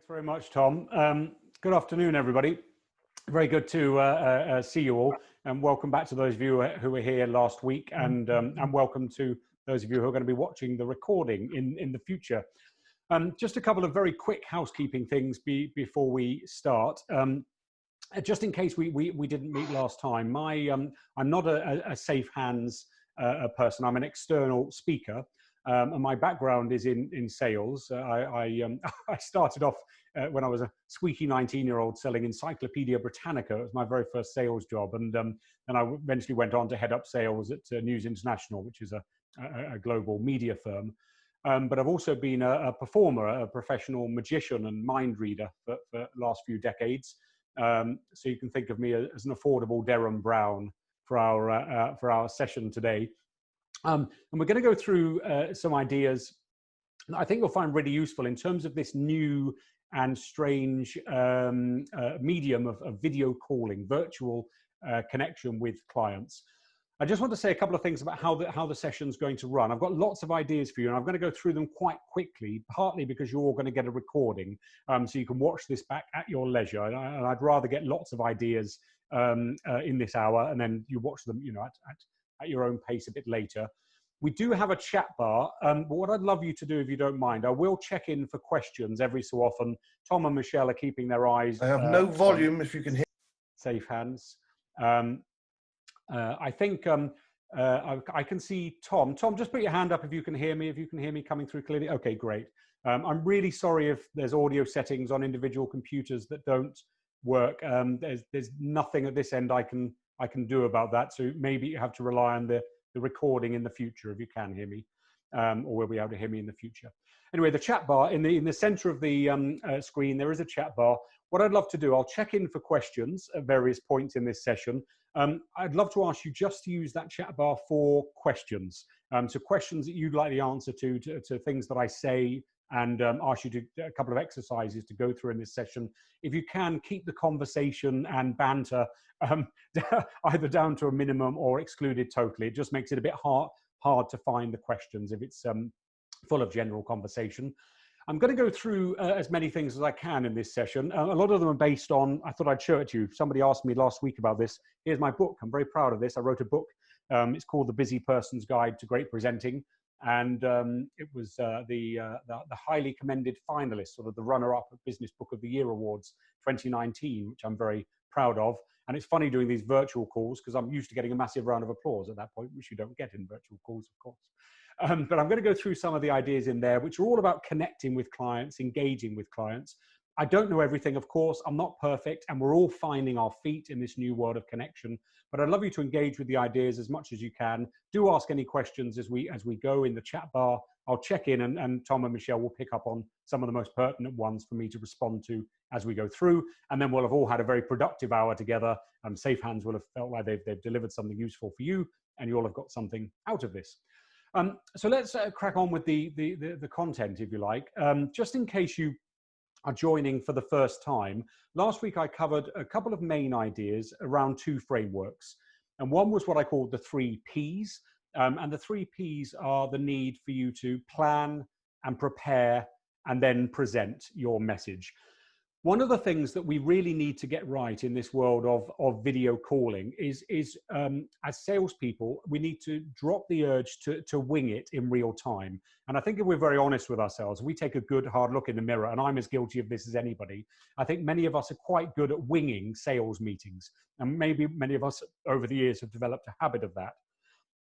Thanks very much, Tom. Good afternoon, everybody. Very good to see you all, and welcome back to those of you who were here last week, and welcome to those of you who are going to be watching the recording in the future. Just a couple of very quick housekeeping things before we start. Just in case we didn't meet last time, I'm not a SafeHands person. I'm an external speaker. And my background is in sales. I started off when I was a squeaky 19-year-old selling Encyclopedia Britannica. It was my very first sales job, and I eventually went on to head up sales at News International, which is a global media firm. But I've also been a performer, a professional magician and mind reader for the last few decades. So you can think of me as an affordable Derham Brown for our session today. And we're going to go through some ideas that I think you'll find really useful in terms of this new and strange medium of video calling, virtual connection with clients. I just want to say a couple of things about how the session's going to run. I've got lots of ideas for you, and I'm going to go through them quite quickly, partly because you're all going to get a recording, so you can watch this back at your leisure. And I'd rather get lots of ideas in this hour, and then you watch them, at your own pace a bit later. We do have a chat bar, but what I'd love you to do, if you don't mind, I will check in for questions every so often. Tom and Michelle are keeping their eyes. I have no volume, if you can hear. SafeHands. I think I can see Tom. Tom, just put your hand up if you can hear me. If you can hear me coming through clearly. Okay, great. I'm really sorry if there's audio settings on individual computers that don't work. There's nothing at this end I can do about that. So maybe you have to rely on the recording in the future if you can hear me, or will be able to hear me in the future. Anyway, the chat bar in the center of the screen, there is a chat bar. What I'd love to do, I'll check in for questions at various points in this session. I'd love to ask you just to use that chat bar for questions. So questions that you'd like the answer to things that I say, and ask you to a couple of exercises to go through in this session. If you can, keep the conversation and banter either down to a minimum or excluded totally. It just makes it a bit hard to find the questions if it's full of general conversation. I'm going to go through as many things as I can in this session. A lot of them are based on, I thought I'd show it to you. Somebody asked me last week about this. Here's my book. I'm very proud of this. I wrote a book. It's called The Busy Person's Guide to Great Presenting. And it was the highly commended finalist, sort of the runner-up at Business Book of the Year Awards 2019, which I'm very proud of. And it's funny doing these virtual calls because I'm used to getting a massive round of applause at that point, which you don't get in virtual calls, of course. But I'm going to go through some of the ideas in there, which are all about connecting with clients, engaging with clients. I don't know everything, of course. I'm not perfect, and we're all finding our feet in this new world of connection. But I'd love you to engage with the ideas as much as you can. Do ask any questions as we go in the chat bar. I'll check in, and Tom and Michelle will pick up on some of the most pertinent ones for me to respond to as we go through. And then we'll have all had a very productive hour together. SafeHands will have felt like they've delivered something useful for you, and you all have got something out of this. So let's crack on with the content, if you like. Just in case you are joining for the first time, last week I covered a couple of main ideas around two frameworks. And one was what I called the 3 Ps. And the 3 Ps are the need for you to plan and prepare and then present your message. One of the things that we really need to get right in this world of video calling is as salespeople, we need to drop the urge to wing it in real time. And I think if we're very honest with ourselves, we take a good hard look in the mirror, and I'm as guilty of this as anybody. I think many of us are quite good at winging sales meetings. And maybe many of us over the years have developed a habit of that.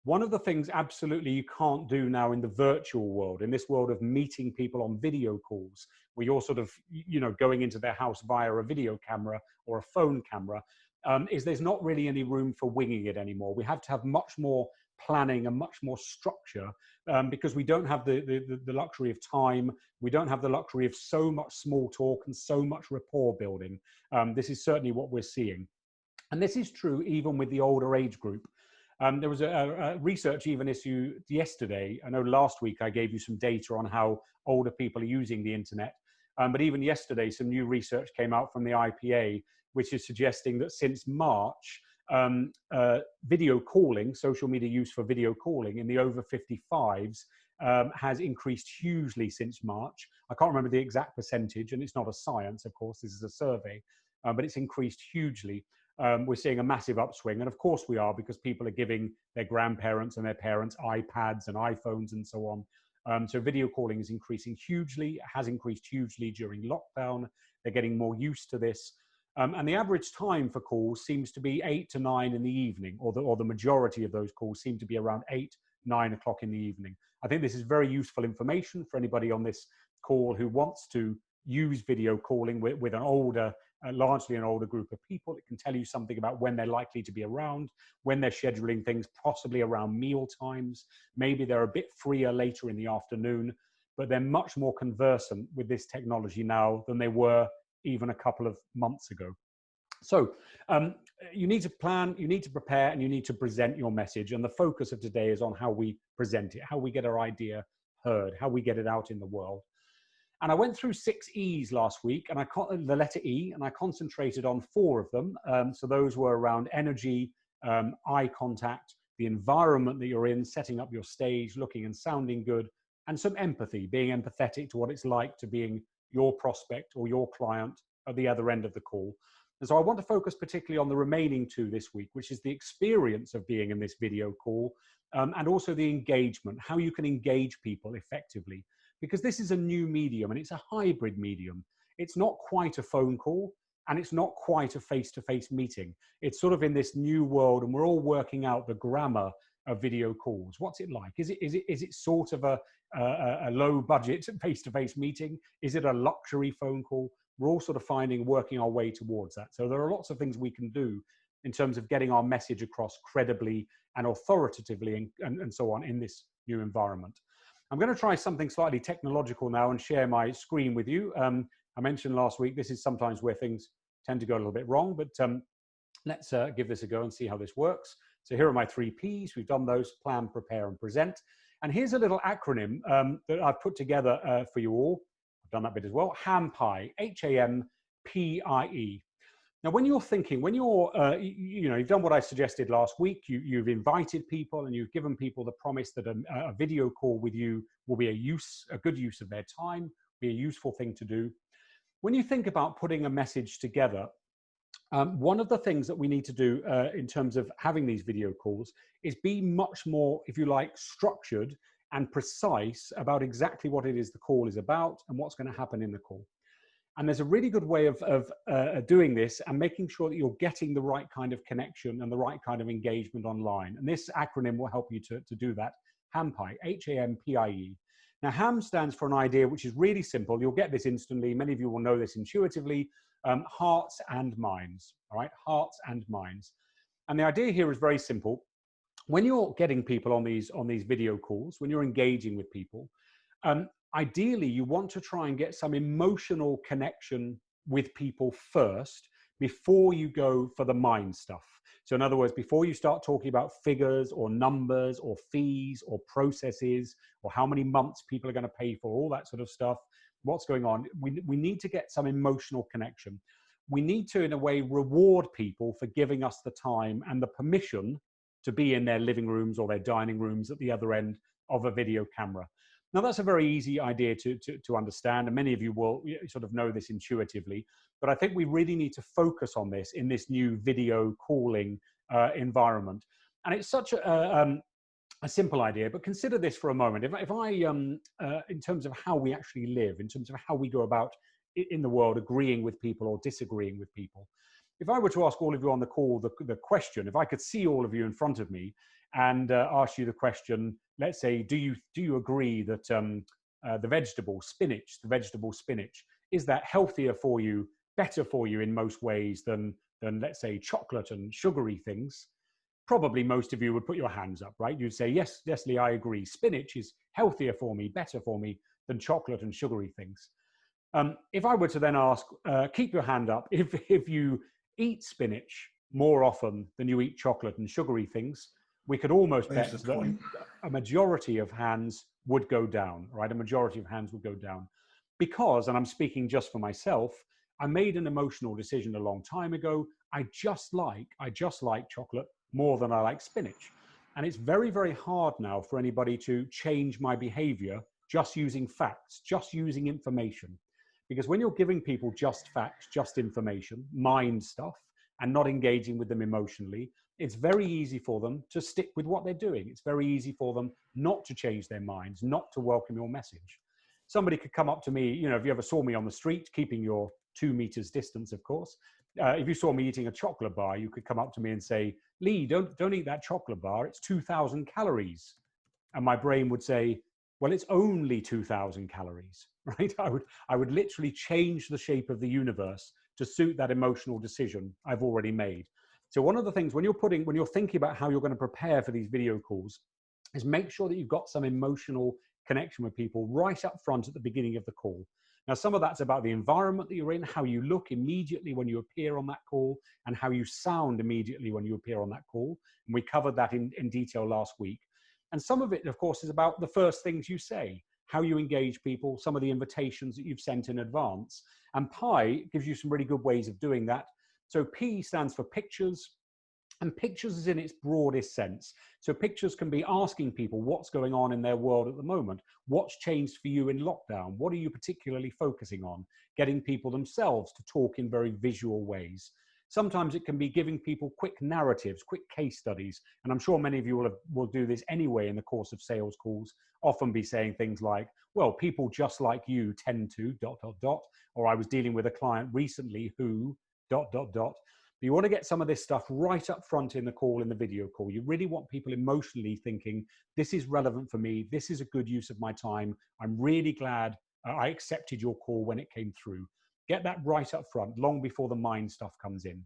One of the things absolutely you can't do now in the virtual world, in this world of meeting people on video calls, where you're sort of, going into their house via a video camera or a phone camera, is there's not really any room for winging it anymore. We have to have much more planning and much more structure because we don't have the luxury of time. We don't have the luxury of so much small talk and so much rapport building. This is certainly what we're seeing. And this is true even with the older age group. There was a research even issued yesterday. I know last week I gave you some data on how older people are using the internet. But even yesterday, some new research came out from the IPA, which is suggesting that since March, video calling, social media use for video calling in the over 55s has increased hugely since March. I can't remember the exact percentage, and it's not a science, of course, this is a survey, but it's increased hugely. We're seeing a massive upswing, and of course we are, because people are giving their grandparents and their parents iPads and iPhones and so on. So video calling is increasing hugely, has increased hugely during lockdown. They're getting more used to this. And the average time for calls seems to be 8 to 9 in the evening, or the majority of those calls seem to be around 8, 9 o'clock in the evening. I think this is very useful information for anybody on this call who wants to use video calling with an older, largely an older group of people. It can tell you something about when they're likely to be around, when they're scheduling things, possibly around meal times. Maybe they're a bit freer later in the afternoon, but they're much more conversant with this technology now than they were even a couple of months ago. So you need to plan, you need to prepare, and you need to present your message. And the focus of today is on how we present it, how we get our idea heard, how we get it out in the world. And I went through 6 E's last week, and the letter E, and I concentrated on 4 of them. So those were around energy, eye contact, the environment that you're in, setting up your stage, looking and sounding good, and some empathy, being empathetic to what it's like to being your prospect or your client at the other end of the call. And so I want to focus particularly on the remaining 2 this week, which is the experience of being in this video call, and also the engagement, how you can engage people effectively. Because this is a new medium, and it's a hybrid medium. It's not quite a phone call, and it's not quite a face-to-face meeting. It's sort of in this new world, and we're all working out the grammar of video calls. What's it like? Is it sort of a low-budget face-to-face meeting? Is it a luxury phone call? We're all sort of working our way towards that. So there are lots of things we can do in terms of getting our message across credibly and authoritatively and so on in this new environment. I'm going to try something slightly technological now and share my screen with you. I mentioned last week, this is sometimes where things tend to go a little bit wrong, but let's give this a go and see how this works. So here are my 3 Ps. We've done those: plan, prepare, and present. And here's a little acronym that I've put together for you all. I've done that bit as well. HAMPIE, H-A-M-P-I-E. Now, when you're thinking, when you're, you've done what I suggested last week, you've invited people and you've given people the promise that a video call with you will be a good use of their time, be a useful thing to do. When you think about putting a message together, one of the things that we need to do in terms of having these video calls is be much more, if you like, structured and precise about exactly what it is the call is about and what's going to happen in the call. And there's a really good way of doing this and making sure that you're getting the right kind of connection and the right kind of engagement online. And this acronym will help you to do that. HAMPIE, H-A-M-P-I-E. Now, HAM stands for an idea which is really simple. You'll get this instantly. Many of you will know this intuitively. Hearts and minds, all right? Hearts and minds. And the idea here is very simple. When you're getting people on these video calls, when you're engaging with people, ideally, you want to try and get some emotional connection with people first before you go for the mind stuff. So in other words, before you start talking about figures or numbers or fees or processes or how many months people are going to pay for, all that sort of stuff, what's going on, we need to get some emotional connection. We need to, in a way, reward people for giving us the time and the permission to be in their living rooms or their dining rooms at the other end of a video camera. Now, that's a very easy idea to understand, and many of you will sort of know this intuitively, but I think we really need to focus on this in this new video calling environment. And it's such a simple idea, but consider this for a moment. If I, in terms of how we actually live, in terms of how we go about in the world, agreeing with people or disagreeing with people, if I were to ask all of you on the call the question, if I could see all of you in front of me and ask you the question, let's say, do you agree that the vegetable spinach, is that healthier for you, better for you in most ways than let's say chocolate and sugary things? Probably most of you would put your hands up, right? You'd say, yes, Lee, I agree. Spinach is healthier for me, better for me than chocolate and sugary things. If I were to then ask, keep your hand up, if you eat spinach more often than you eat chocolate and sugary things, we could almost bet that a majority of hands would go down, right? A majority of hands would go down because, and I'm speaking just for myself, I made an emotional decision a long time ago. I just like chocolate more than I like spinach. And it's very, very hard now for anybody to change my behavior just using facts, just using information. Because when you're giving people just facts, just information, mind stuff, and not engaging with them emotionally, it's very easy for them to stick with what they're doing. It's very easy for them not to change their minds, not to welcome your message. Somebody could come up to me, you know, if you ever saw me on the street, keeping your 2 meters distance, of course, if you saw me eating a chocolate bar, you could come up to me and say, Lee, don't eat that chocolate bar. It's 2,000 calories. And my brain would say, well, it's only 2,000 calories, right? I would literally change the shape of the universe to suit that emotional decision I've already made. So one of the things when you're thinking about how you're going to prepare for these video calls is make sure that you've got some emotional connection with people right up front at the beginning of the call. Now, some of that's about the environment that you're in, how you look immediately when you appear on that call, and how you sound immediately when you appear on that call. And we covered that in detail last week. And some of it, of course, is about the first things you say, how you engage people, some of the invitations that you've sent in advance. And Pi gives you some really good ways of doing that. So P stands for pictures, and pictures is in its broadest sense. So pictures can be asking people what's going on in their world at the moment. What's changed for you in lockdown? What are you particularly focusing on? Getting people themselves to talk in very visual ways. Sometimes it can be giving people quick narratives, quick case studies. And I'm sure many of you will do this anyway in the course of sales calls, often be saying things like, well, people just like you tend to ... or I was dealing with a client recently who ... But you want to get some of this stuff right up front in the call, in the video call. You really want people emotionally thinking, this is relevant for me. This is a good use of my time. I'm really glad I accepted your call when it came through. Get that right up front, long before the mind stuff comes in.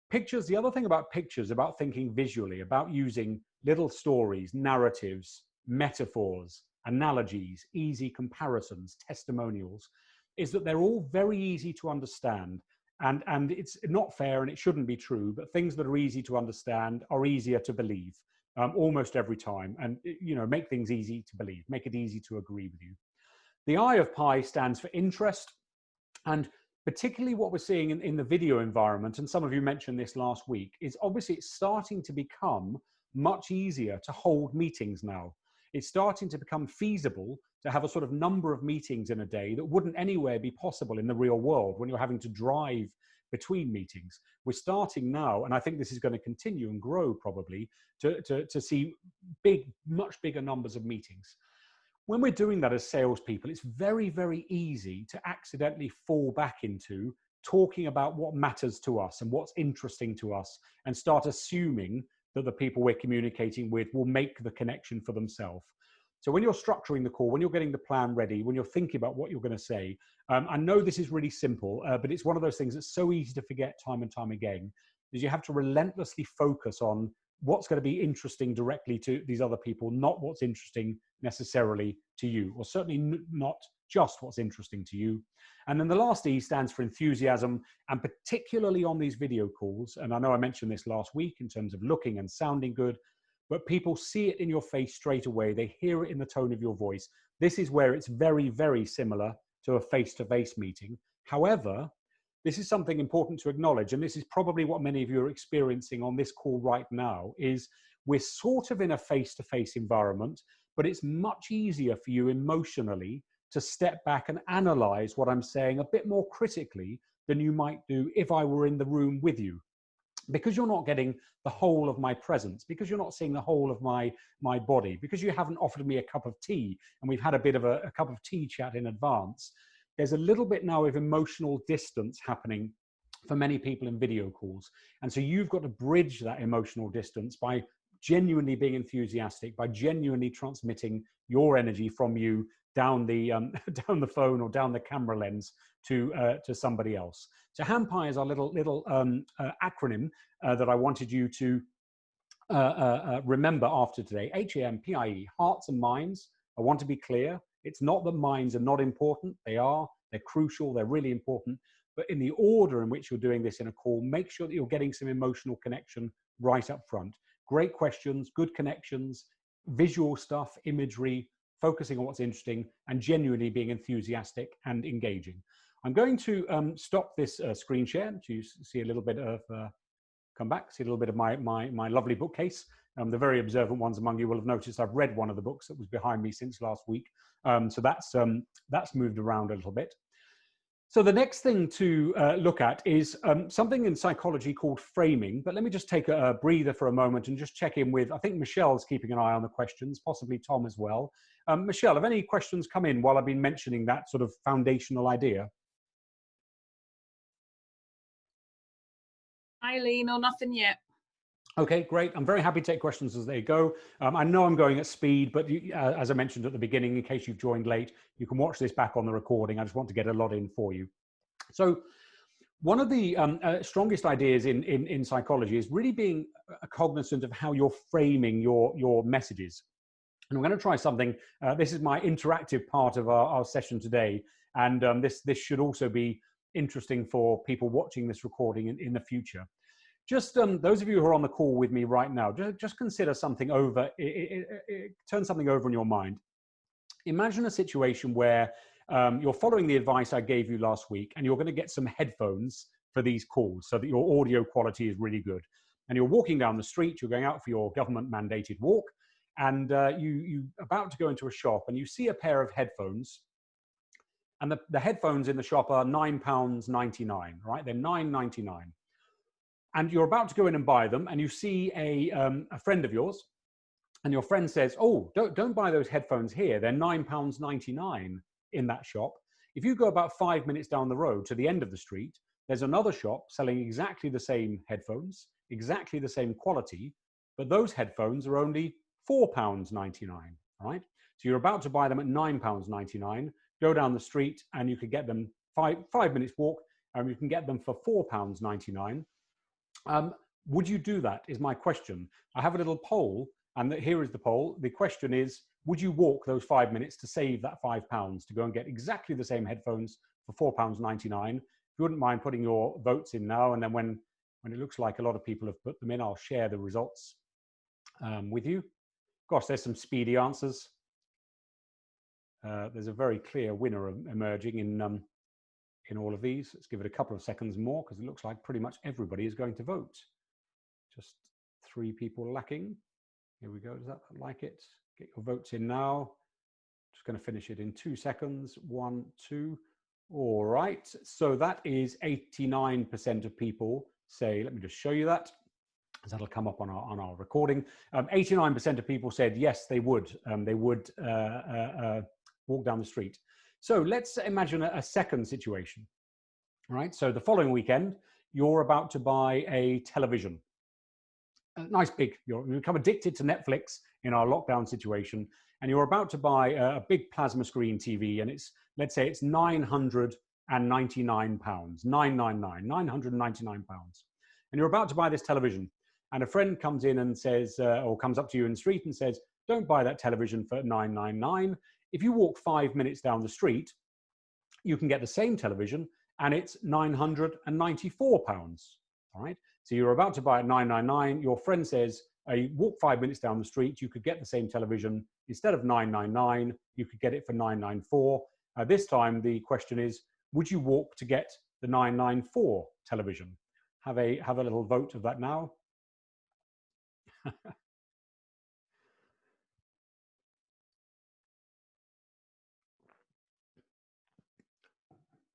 Pictures, the other thing about pictures, about thinking visually, about using little stories, narratives, metaphors, analogies, easy comparisons, testimonials, is that they're all very easy to understand. And it's not fair and it shouldn't be true, but things that are easy to understand are easier to believe almost every time. And, you know, make things easy to believe, make it easy to agree with you. The I of Pi stands for interest. And particularly what we're seeing in the video environment, and some of you mentioned this last week, is obviously it's starting to become much easier to hold meetings now. It's starting to become feasible to have a sort of number of meetings in a day that wouldn't anywhere be possible in the real world when you're having to drive between meetings. We're starting now, and I think this is going to continue and grow probably, to see much bigger numbers of meetings. When we're doing that as salespeople, it's very, very easy to accidentally fall back into talking about what matters to us and what's interesting to us, and start assuming that the people we're communicating with will make the connection for themselves. So when you're structuring the call, when you're getting the plan ready, when you're thinking about what you're going to say, I know this is really simple, but it's one of those things that's so easy to forget time and time again, is you have to relentlessly focus on what's going to be interesting directly to these other people, not what's interesting necessarily to you, or certainly not just what's interesting to you. And then the last E stands for enthusiasm, and particularly on these video calls, and I know I mentioned this last week in terms of looking and sounding good, but people see it in your face straight away. They hear it in the tone of your voice. This is where it's very, very similar to a face-to-face meeting. However, this is something important to acknowledge, and this is probably what many of you are experiencing on this call right now, is we're sort of in a face-to-face environment, but it's much easier for you emotionally to step back and analyze what I'm saying a bit more critically than you might do if I were in the room with you. Because you're not getting the whole of my presence, because you're not seeing the whole of my body, because you haven't offered me a cup of tea and we've had a bit of a cup of tea chat in advance, there's a little bit now of emotional distance happening for many people in video calls. And so you've got to bridge that emotional distance by genuinely being enthusiastic, by genuinely transmitting your energy from you down the down the phone or down the camera lens to somebody else. So HAMPI is our little acronym that I wanted you to remember after today. HAMPIE, hearts and minds. I want to be clear. It's not that minds are not important. They are. They're crucial. They're really important. But in the order in which you're doing this in a call, make sure that you're getting some emotional connection right up front. Great questions, good connections, visual stuff, imagery, focusing on what's interesting, and genuinely being enthusiastic and engaging. I'm going to stop this screen share to see a little bit of come back, see a little bit of my lovely bookcase. The very observant ones among you will have noticed I've read one of the books that was behind me since last week. So that's moved around a little bit. So the next thing to look at is something in psychology called framing. But let me just take a breather for a moment and just check in with, I think Michelle's keeping an eye on the questions, possibly Tom as well. Michelle, have any questions come in while I've been mentioning that sort of foundational idea? Eileen, or nothing yet. Okay, great. I'm very happy to take questions as they go. I know I'm going at speed, but as I mentioned at the beginning, in case you've joined late, you can watch this back on the recording. I just want to get a lot in for you. So one of the strongest ideas in psychology is really being cognizant of how you're framing your messages. And we're going to try something. This is my interactive part of our session today. And this should also be interesting for people watching this recording in the future. Just those of you who are on the call with me right now, just consider something over, turn something over in your mind. Imagine a situation where you're following the advice I gave you last week, and you're going to get some headphones for these calls so that your audio quality is really good. And you're walking down the street, you're going out for your government mandated walk, and you're about to go into a shop, and you see a pair of headphones. And the headphones in the shop are £9.99, right? They're £9.99. And you're about to go in and buy them, and you see a friend of yours, and your friend says, "Oh, don't buy those headphones here. They're £9.99 in that shop." If you go about 5 minutes down the road to the end of the street, there's another shop selling exactly the same headphones, exactly the same quality, but those headphones are only £4.99, right? So you're about to buy them at £9.99, go down the street, and you could get them five minutes walk, and you can get them for £4.99. Would you do that is my question. I have a little poll, and here is the poll. The question is, would you walk those 5 minutes to save that £5 to go and get exactly the same headphones for £4.99? If you wouldn't mind putting your votes in now, and then when it looks like a lot of people have put them in, I'll share the results with you. Gosh, there's some speedy answers. There's a very clear winner emerging in all of these. Let's give it a couple of seconds more, because it looks like pretty much everybody is going to vote. Just 3 people lacking. Here we go. Does that look like it? Get your votes in now. Just going to finish it in 2 seconds. 1, 2. All right. So that is 89% of people say, let me just show you that, as that'll come up on our recording. 89% of people said yes, they would. They would walk down the street. So let's imagine a second situation, right? So the following weekend, you're about to buy a television. A nice big, you become addicted to Netflix in our lockdown situation, and you're about to buy a big plasma screen TV, and let's say it's £999, £999. And you're about to buy this television, and a friend comes in and says, or comes up to you in the street and says, "Don't buy that television for £999. If you walk 5 minutes down the street, you can get the same television, and it's £994. All right. So you're about to buy at £999. Your friend says, you walk 5 minutes down the street, you could get the same television. Instead of £999, you could get it for £994. This time, the question is, would you walk to get the £994 television? Have a little vote of that now.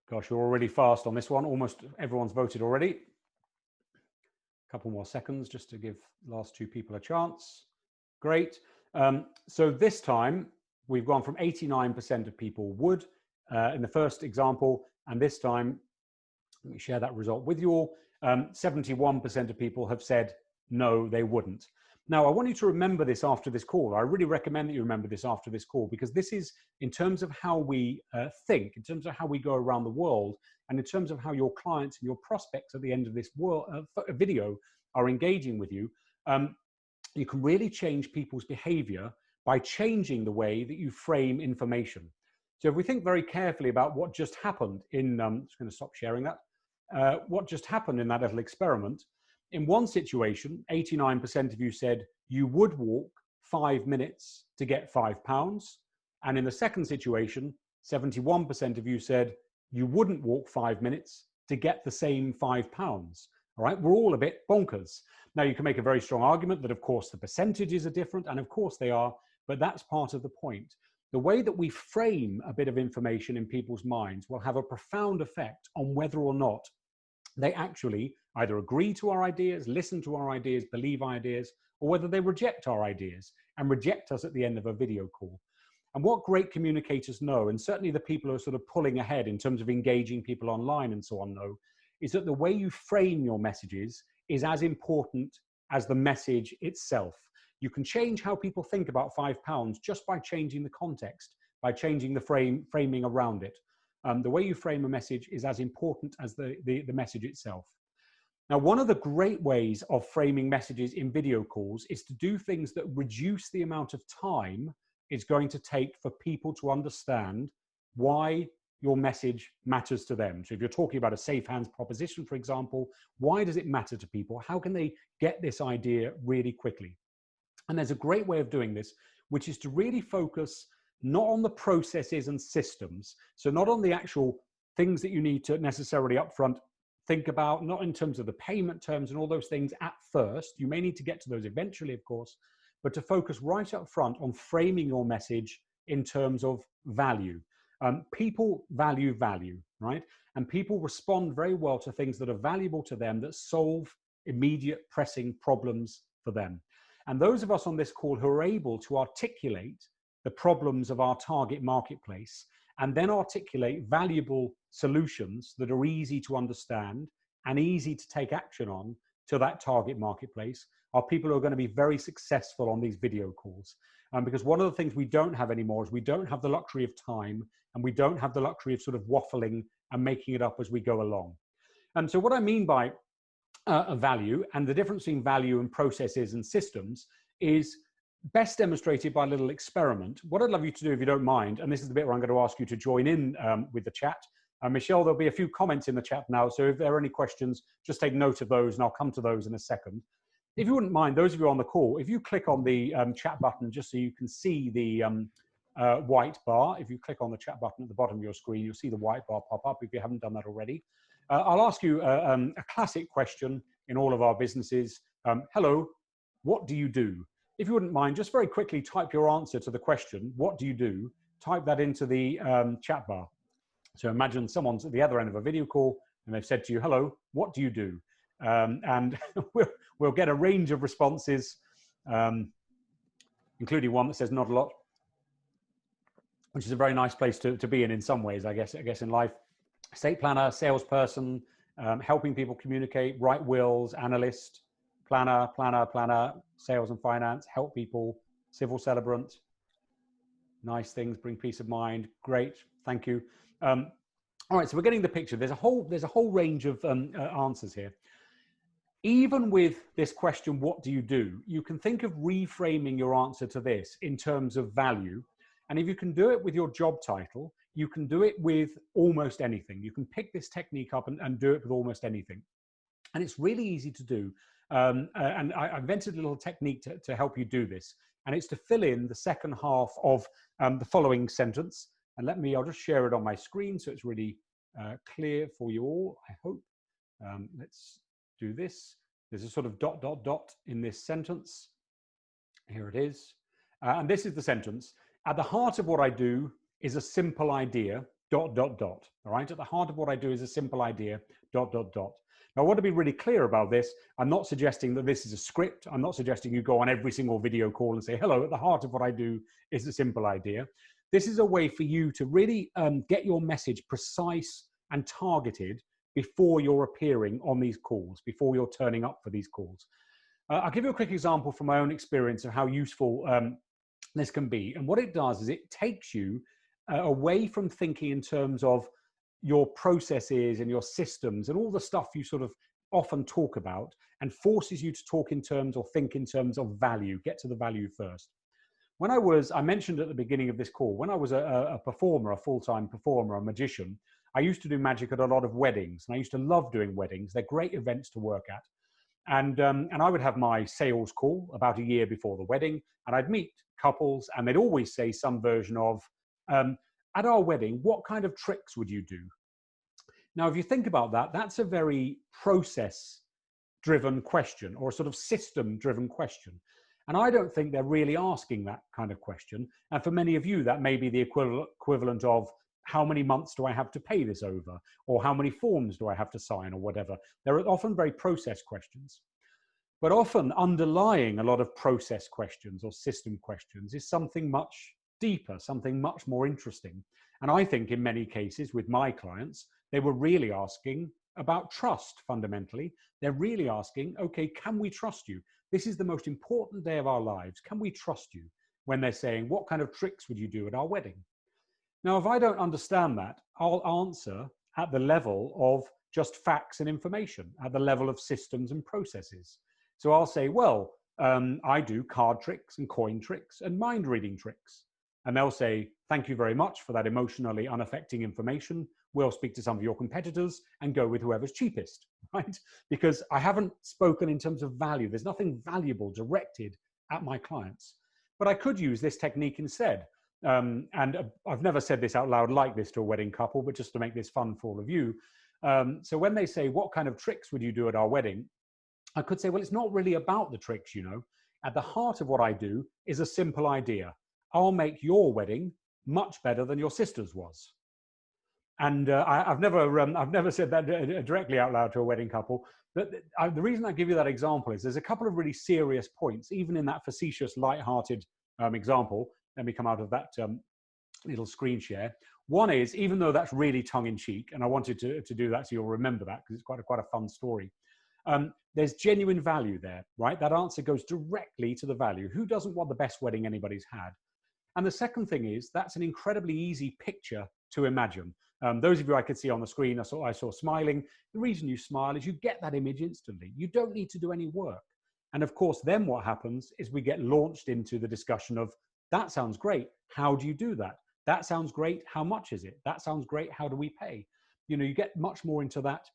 Gosh, you're already fast on this one. Almost everyone's voted already. A couple more seconds just to give the last 2 people a chance. Great. So this time we've gone from 89% of people would in the first example, and this time, let me share that result with you all. 71% of people have said no, they wouldn't. Now, I want you to remember this after this call. I really recommend that you remember this after this call, because this is in terms of how we think, in terms of how we go around the world, and in terms of how your clients and your prospects at the end of this video are engaging with you. You can really change people's behavior by changing the way that you frame information. So if we think very carefully about what just happened in, I'm just going to stop sharing that, what just happened in that little experiment. In one situation, 89% of you said you would walk 5 minutes to get £5. And in the second situation, 71% of you said you wouldn't walk 5 minutes to get the same £5. All right, we're all a bit bonkers. Now, you can make a very strong argument that, of course, the percentages are different, and of course they are, but that's part of the point. The way that we frame a bit of information in people's minds will have a profound effect on whether or not they actually either agree to our ideas, listen to our ideas, believe ideas, or whether they reject our ideas and reject us at the end of a video call. And what great communicators know, and certainly the people who are sort of pulling ahead in terms of engaging people online and so on know, is that the way you frame your messages is as important as the message itself. You can change how people think about £5 just by changing the context, by changing the framing around it. The way you frame a message is as important as the message itself. Now, one of the great ways of framing messages in video calls is to do things that reduce the amount of time it's going to take for people to understand why your message matters to them. So if you're talking about a SafeHands proposition, for example, why does it matter to people? How can they get this idea really quickly? And there's a great way of doing this, which is to really focus not on the processes and systems, so not on the actual things that you need to necessarily upfront think about, not in terms of the payment terms and all those things at first. You may need to get to those eventually, of course, but to focus right up front on framing your message in terms of value. People value value, right? And people respond very well to things that are valuable to them, that solve immediate pressing problems for them. And those of us on this call who are able to articulate the problems of our target marketplace and then articulate valuable solutions that are easy to understand and easy to take action on to that target marketplace are people who are going to be very successful on these video calls. Because one of the things we don't have anymore is we don't have the luxury of time, and we don't have the luxury of sort of waffling and making it up as we go along. And so what I mean by a value, and the difference between value and processes and systems, is best demonstrated by a little experiment. What I'd love you to do, if you don't mind, and this is the bit where I'm going to ask you to join in with the chat. Michelle, there'll be a few comments in the chat now, so if there are any questions, just take note of those, and I'll come to those in a second. If you wouldn't mind, those of you on the call, if you click on the chat button just so you can see the white bar, if you click on the chat button at the bottom of your screen, you'll see the white bar pop up if you haven't done that already. I'll ask you a classic question in all of our businesses. Hello, what do you do? If you wouldn't mind, just very quickly type your answer to the question, what do you do? Type that into the chat bar. So imagine someone's at the other end of a video call and they've said to you, hello, what do you do? And we'll get a range of responses, including one that says not a lot, which is a very nice place to be in some ways, I guess in life. Estate planner, salesperson, helping people communicate, write wills, analyst, planner, sales and finance, help people, civil celebrant. Nice things, bring peace of mind. Great, thank you. All right, so we're getting the picture. There's a whole range of answers here. Even with this question, what do you do? You can think of reframing your answer to this in terms of value. And if you can do it with your job title, you can do it with almost anything. You can pick this technique up and do it with almost anything. And it's really easy to do. And I invented a little technique to help you do this. And it's to fill in the second half of the following sentence. And I'll just share it on my screen so it's really clear for you all, I hope. Let's do this. There's a sort of ... in this sentence. Here it is. And this is the sentence. At the heart of what I do is a simple idea, ... All right, at the heart of what I do is a simple idea, ... Now, I want to be really clear about this. I'm not suggesting that this is a script. I'm not suggesting you go on every single video call and say, hello, at the heart of what I do is a simple idea. This is a way for you to really get your message precise and targeted before you're appearing on these calls, before you're turning up for these calls. I'll give you a quick example from my own experience of how useful this can be. And what it does is it takes you away from thinking in terms of your processes and your systems and all the stuff you sort of often talk about, and forces you to talk in terms or think in terms of value, get to the value first. When I mentioned at the beginning of this call, when I was a performer, a full-time performer, a magician, I used to do magic at a lot of weddings, and I used to love doing weddings. They're great events to work at. And I would have my sales call about a year before the wedding, and I'd meet couples, and they'd always say some version of, at our wedding, what kind of tricks would you do? Now, if you think about that, that's a very process driven question or a sort of system driven question. And I don't think they're really asking that kind of question. And for many of you, that may be the equivalent of, how many months do I have to pay this over? Or how many forms do I have to sign, or whatever? They're often very process questions. But often underlying a lot of process questions or system questions is something much deeper, something much more interesting. And I think in many cases with my clients, they were really asking about trust fundamentally. They're really asking, okay, can we trust you? This is the most important day of our lives. Can we trust you? When they're saying, what kind of tricks would you do at our wedding? Now, if I don't understand that, I'll answer at the level of just facts and information, at the level of systems and processes. So I'll say, well, I do card tricks and coin tricks and mind reading tricks. And they'll say, thank you very much for that emotionally unaffecting information. We'll speak to some of your competitors and go with whoever's cheapest, right? Because I haven't spoken in terms of value. There's nothing valuable directed at my clients. But I could use this technique instead. And I've never said this out loud like this to a wedding couple, but just to make this fun for all of you. So when they say, what kind of tricks would you do at our wedding? I could say, well, it's not really about the tricks, you know. At the heart of what I do is a simple idea. I'll make your wedding much better than your sister's was. And I've never said that directly out loud to a wedding couple. But the reason I give you that example is there's a couple of really serious points, even in that facetious, light-hearted example. Let me come out of that little screen share. One is, even though that's really tongue-in-cheek, and I wanted to do that so you'll remember that because it's quite a fun story. There's genuine value there, right? That answer goes directly to the value. Who doesn't want the best wedding anybody's had? And the second thing is, that's an incredibly easy picture to imagine. Those of you I could see on the screen, I saw smiling. The reason you smile is you get that image instantly. You don't need to do any work. And of course, then what happens is we get launched into the discussion of, that sounds great. How do you do that? That sounds great. How much is it? That sounds great. How do we pay? You know, you get much more into that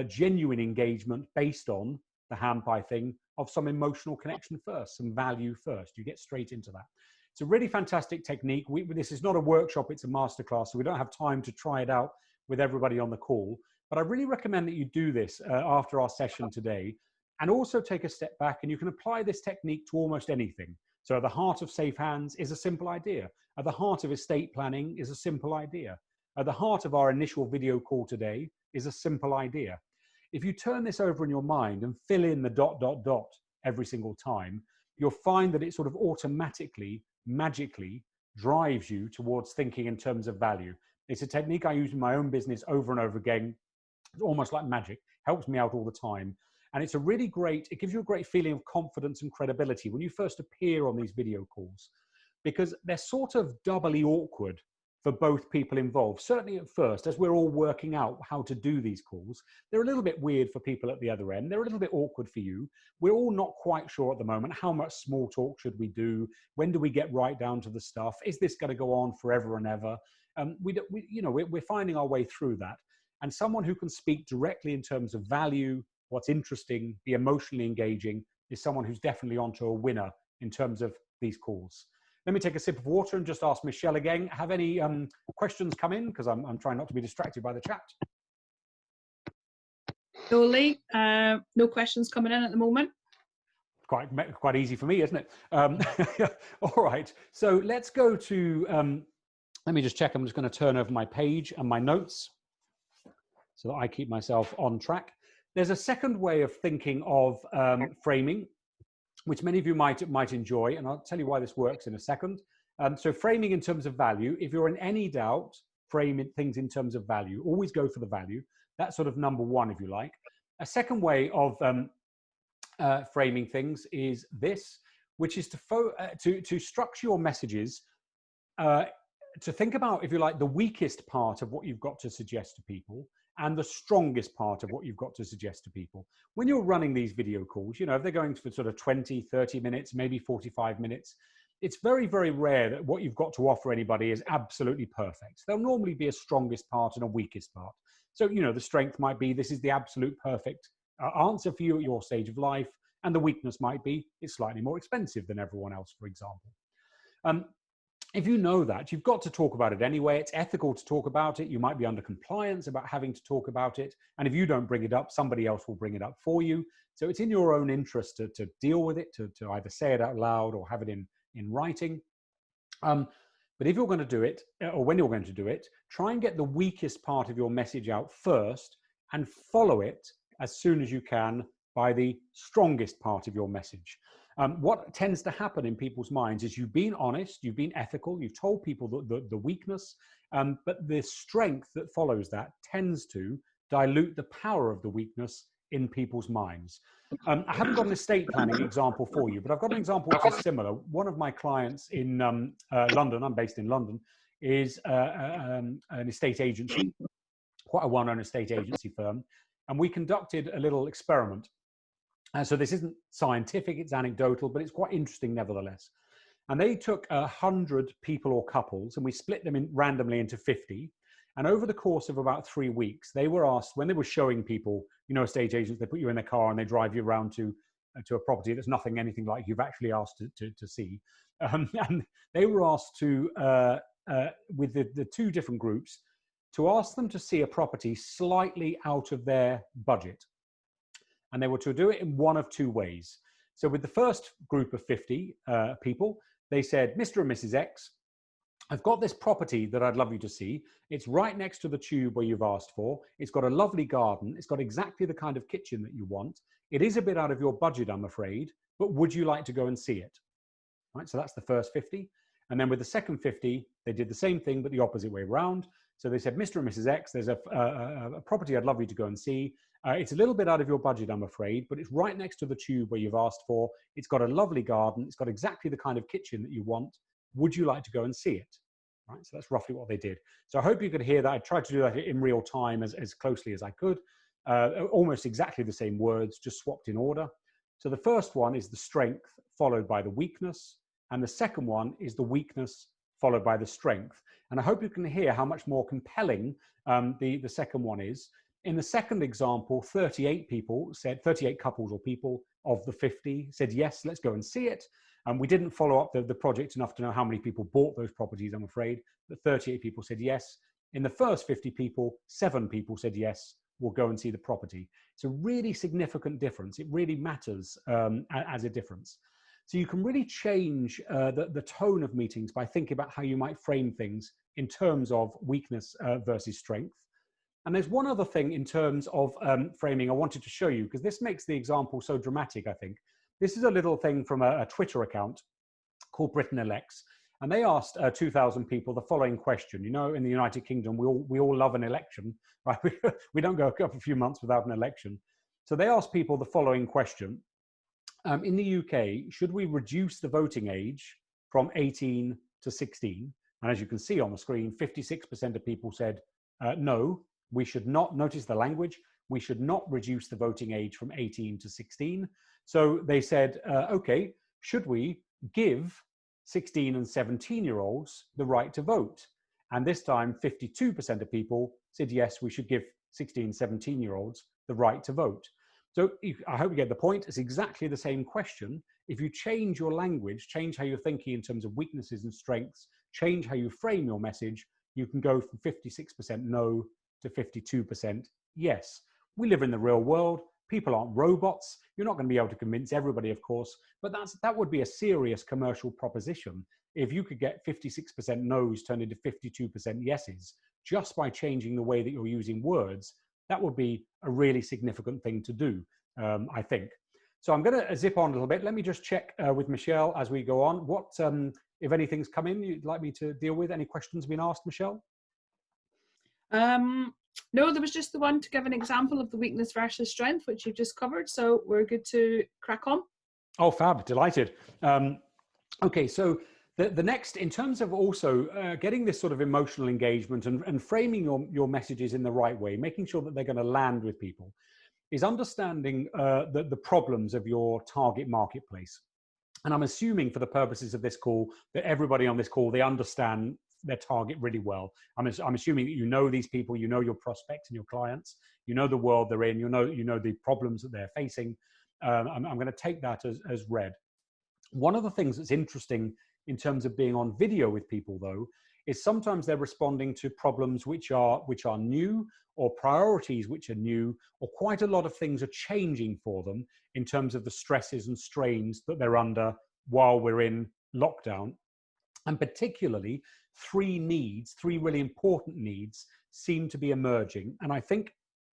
genuine engagement based on the hand pie thing of some emotional connection first, some value first. You get straight into that. It's a really fantastic technique. This is not a workshop, it's a masterclass, so we don't have time to try it out with everybody on the call. But I really recommend that you do this after our session today, and also take a step back, and you can apply this technique to almost anything. So at the heart of SafeHands is a simple idea. At the heart of estate planning is a simple idea. At the heart of our initial video call today is a simple idea. If you turn this over in your mind and fill in the ... every single time, you'll find that it sort of automatically, magically drives you towards thinking in terms of value. It's a technique I use in my own business over and over again. It's almost like magic, helps me out all the time. And it's a really great, it gives you a great feeling of confidence and credibility when you first appear on these video calls, because they're sort of doubly awkward for both people involved. Certainly at first, as we're all working out how to do these calls, they're a little bit weird for people at the other end. They're a little bit awkward for you. We're all not quite sure at the moment, how much small talk should we do? When do we get right down to the stuff? Is this going to go on forever and ever? We're finding our way through that. And someone who can speak directly in terms of value, what's interesting, be emotionally engaging, is someone who's definitely onto a winner in terms of these calls. Let me take a sip of water and just ask Michelle again, have any questions come in? Because I'm trying not to be distracted by the chat. No, Lee, no questions coming in at the moment. Quite easy for me, isn't it? All right, so let's go to, let me just check. I'm just going to turn over my page and my notes so that I keep myself on track. There's a second way of thinking of framing, which many of you might enjoy, and I'll tell you why this works in a second. So framing in terms of value, if you're in any doubt, frame things in terms of value. Always go for the value. That's sort of number one, if you like. A second way of framing things is this, which is to structure your messages, to think about, if you like, the weakest part of what you've got to suggest to people, and the strongest part of what you've got to suggest to people. When you're running these video calls, you know, if they're going for sort of 20, 30 minutes, maybe 45 minutes, it's very, very rare that what you've got to offer anybody is absolutely perfect. There'll normally be a strongest part and a weakest part. So, you know, the strength might be, this is the absolute perfect answer for you at your stage of life. And the weakness might be, it's slightly more expensive than everyone else, for example. if you know that, you've got to talk about it anyway. It's ethical to talk about it. You might be under compliance about having to talk about it. And if you don't bring it up, somebody else will bring it up for you. So it's in your own interest to deal with it, to either say it out loud or have it in writing. But if you're going to do it, or when you're going to do it, try and get the weakest part of your message out first and follow it as soon as you can by the strongest part of your message. What tends to happen in people's minds is you've been honest, you've been ethical, you've told people the weakness, but the strength that follows that tends to dilute the power of the weakness in people's minds. I haven't got an estate planning example for you, but I've got an example which is similar. One of my clients in London, I'm based in London, is an estate agency, quite a well-known estate agency firm, and we conducted a little experiment. So this isn't scientific, it's anecdotal, but it's quite interesting nevertheless. And they took 100 people or couples, and we split them randomly into 50. And over the course of about 3 weeks, they were asked, when they were showing people, you know, estate agents, they put you in their car and they drive you around to a property that's anything like you've actually asked to see. And they were asked to, with the two different groups, to ask them to see a property slightly out of their budget. And they were to do it in one of two ways. So with the first group of 50 people, they said, Mr. and Mrs. X, I've got this property that I'd love you to see. It's right next to the tube where you've asked for. It's got a lovely garden. It's got exactly the kind of kitchen that you want. It is a bit out of your budget, I'm afraid, but would you like to go and see it? Right, so that's the first 50. And then with the second 50, they did the same thing, but the opposite way around. So they said, Mr. and Mrs. X, there's a property I'd love you to go and see. It's a little bit out of your budget, I'm afraid, but it's right next to the tube where you've asked for. It's got a lovely garden. It's got exactly the kind of kitchen that you want. Would you like to go and see it? Right, so that's roughly what they did. So I hope you could hear that. I tried to do that in real time as closely as I could. Almost exactly the same words, just swapped in order. So the first one is the strength followed by the weakness. And the second one is the weakness followed by the strength. And I hope you can hear how much more compelling the second one is. In the second example, 38 couples or people of the 50 said, yes, let's go and see it. And we didn't follow up the project enough to know how many people bought those properties, I'm afraid. But 38 people said yes. In the first 50 people, 7 people said yes, we'll go and see the property. It's a really significant difference. It really matters as a difference. So you can really change the tone of meetings by thinking about how you might frame things in terms of weakness versus strength. And there's one other thing in terms of framing I wanted to show you, because this makes the example so dramatic, I think. This is a little thing from a Twitter account called Britain Elects. And they asked 2,000 people the following question. You know, in the United Kingdom, we all love an election, right? We don't go a few months without an election. So they asked people the following question. In the UK, should we reduce the voting age from 18 to 16? And as you can see on the screen, 56% of people said no. We should not, notice the language, we should not reduce the voting age from 18 to 16. So they said, okay, should we give 16 and 17-year-olds the right to vote? And this time, 52% of people said, yes, we should give 16, 17-year-olds the right to vote. So I hope you get the point. It's exactly the same question. If you change your language, change how you're thinking in terms of weaknesses and strengths, change how you frame your message, you can go from 56% no to 52% yes. We live in the real world. People aren't robots. You're not going to be able to convince everybody, of course, but that would be a serious commercial proposition if you could get 56% no's turned into 52% yeses just by changing the way that you're using words. That would be a really significant thing to do, I think. So I'm going to zip on a little bit. Let me just check with Michelle as we go on. What, if anything's come in you'd like me to deal with? Any questions been asked, Michelle? No, there was just the one to give an example of the weakness versus strength, which you've just covered. So we're good to crack on. Oh, fab, delighted. Okay, so the next, in terms of also getting this sort of emotional engagement and framing your messages in the right way, making sure that they're going to land with people, is understanding the problems of your target marketplace. And I'm assuming for the purposes of this call that everybody on this call, they understand their target really well. I'm assuming that you know these people, you know your prospects and your clients, you know the world they're in, you know the problems that they're facing. I'm going to take that as read. One of the things that's interesting in terms of being on video with people, though, is sometimes they're responding to problems which are new, or priorities which are new, or quite a lot of things are changing for them in terms of the stresses and strains that they're under while we're in lockdown. And particularly, three really important needs seem to be emerging. And I think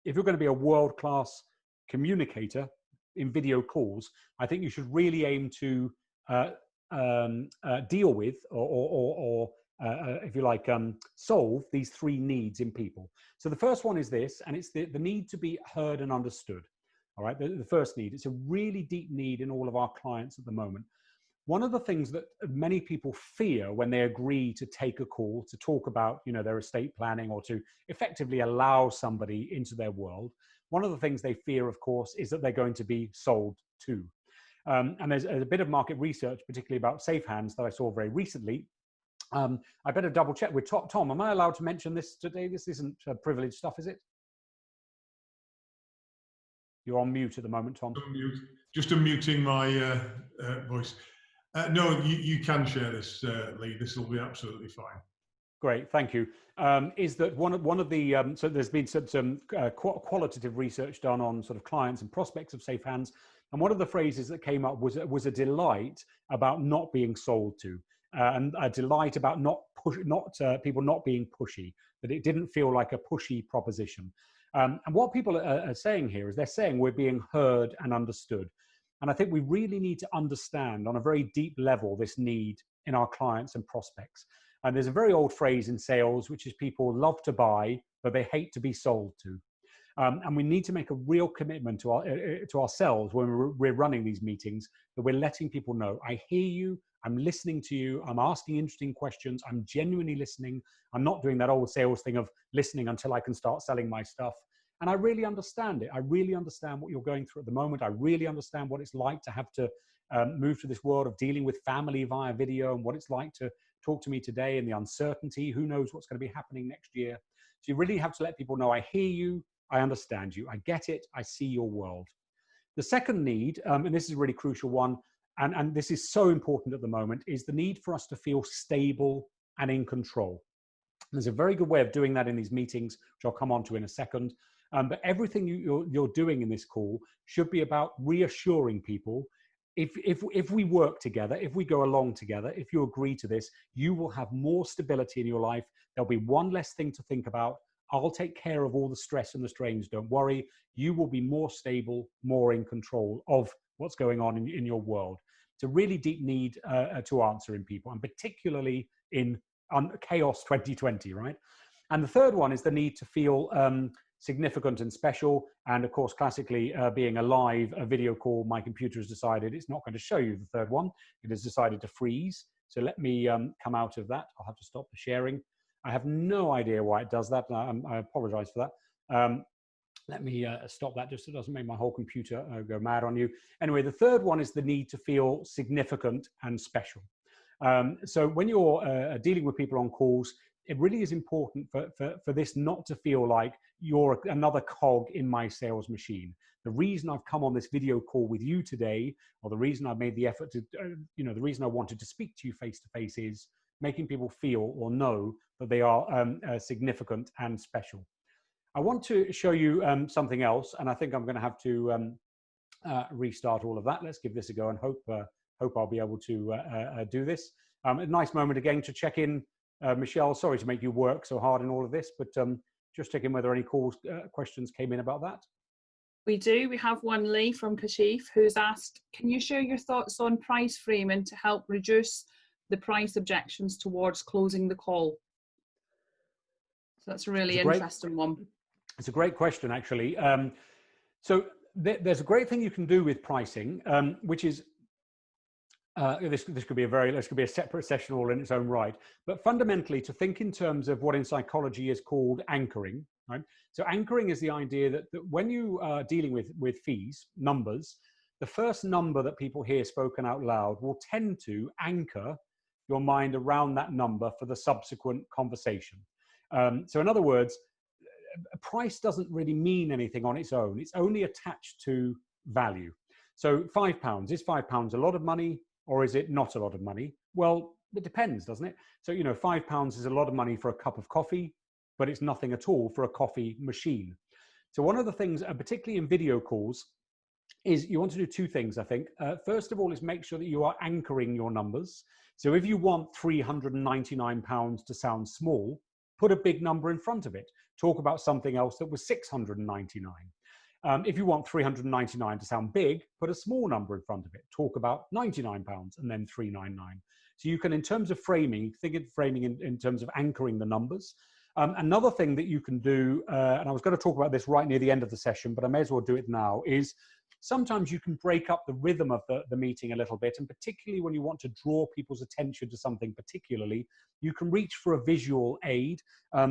if you're going to be a world-class communicator in video calls, I think you should really aim to deal with, or if you like, solve these three needs in people. So the first one is this, and it's the need to be heard and understood. All right, the first need. It's a really deep need in all of our clients at the moment. One of the things that many people fear when they agree to take a call to talk about, their estate planning, or to effectively allow somebody into their world, one of the things they fear, of course, is that they're going to be sold to. And there's a bit of market research, particularly about SafeHands, that I saw very recently. I better double check with Tom. Am I allowed to mention this today? This isn't privileged stuff, is it? You're on mute at the moment, Tom. Just unmuting my voice. No, you can share this, Lee. This will be absolutely fine. Great, thank you. Is that one of the so there's been some qualitative research done on sort of clients and prospects of SafeHands, and one of the phrases that came up was a delight about not being sold to, and a delight about people not being pushy, that it didn't feel like a pushy proposition. And what people are saying here is they're saying we're being heard and understood. And I think we really need to understand on a very deep level this need in our clients and prospects. And there's a very old phrase in sales, which is people love to buy, but they hate to be sold to. And we need to make a real commitment to ourselves when we're running these meetings, that we're letting people know, I hear you, I'm listening to you, I'm asking interesting questions, I'm genuinely listening. I'm not doing that old sales thing of listening until I can start selling my stuff. And I really understand it. I really understand what you're going through at the moment. I really understand what it's like to have to move to this world of dealing with family via video, and what it's like to talk to me today, and the uncertainty. Who knows what's going to be happening next year? So you really have to let people know, I hear you, I understand you, I get it, I see your world. The second need, and this is a really crucial one, and this is so important at the moment, is the need for us to feel stable and in control. There's a very good way of doing that in these meetings, which I'll come on to in a second. But everything you're doing in this call should be about reassuring people. If we work together, if we go along together, if you agree to this, you will have more stability in your life. There'll be one less thing to think about. I'll take care of all the stress and the strains. Don't worry. You will be more stable, more in control of what's going on in your world. It's a really deep need to answer in people, and particularly in chaos 2020, right? And the third one is the need to feel significant and special. And of course, classically, being a video call, my computer has decided it's not going to show you the third one. It has decided to freeze. So let me come out of that. I'll have to stop the sharing. I have no idea why it does that. I apologize for that. Let me stop that just so it doesn't make my whole computer go mad on you. Anyway, the third one is the need to feel significant and special. So when you're dealing with people on calls, it really is important for this not to feel like you're another cog in my sales machine. The reason I've come on this video call with you today, or the reason I've made the effort to, the reason I wanted to speak to you face to face, is making people feel or know that they are significant and special. I want to show you something else, and I think I'm going to have to restart all of that. Let's give this a go and hope I'll be able to do this. A nice moment again to check in. Michelle, sorry to make you work so hard in all of this, but just checking whether any questions came in about that. We do. We have one, Lee, from Kashif, who's asked, can you share your thoughts on price framing to help reduce the price objections towards closing the call? So that's a really interesting one. It's a great question, actually. So there's a great thing you can do with pricing, which is, this could be a separate session all in its own right, but fundamentally to think in terms of what in psychology is called anchoring, right? So anchoring is the idea that when you are dealing with fees, numbers, the first number that people hear spoken out loud will tend to anchor your mind around that number for the subsequent conversation. So in other words, price doesn't really mean anything on its own. It's only attached to value. So £5, is £5 a lot of money, or is it not a lot of money? Well, It depends, doesn't it? So, you know, £5 is a lot of money for a cup of coffee, but it's nothing at all for a coffee machine. So one of the things, particularly in video calls, is you want to do two things, I think. First of all, is make sure that you are anchoring your numbers. So if you want £399 to sound small, put a big number in front of it. Talk about something else that was 699. If you want 399 to sound big, put a small number in front of it. Talk about £99 and then 399. So you can, in terms of framing, think of framing in terms of anchoring the numbers. Another thing that you can do, and I was going to talk about this right near the end of the session, but I may as well do it now, is sometimes you can break up the rhythm of the meeting a little bit, and particularly when you want to draw people's attention to something particularly, you can reach for a visual aid.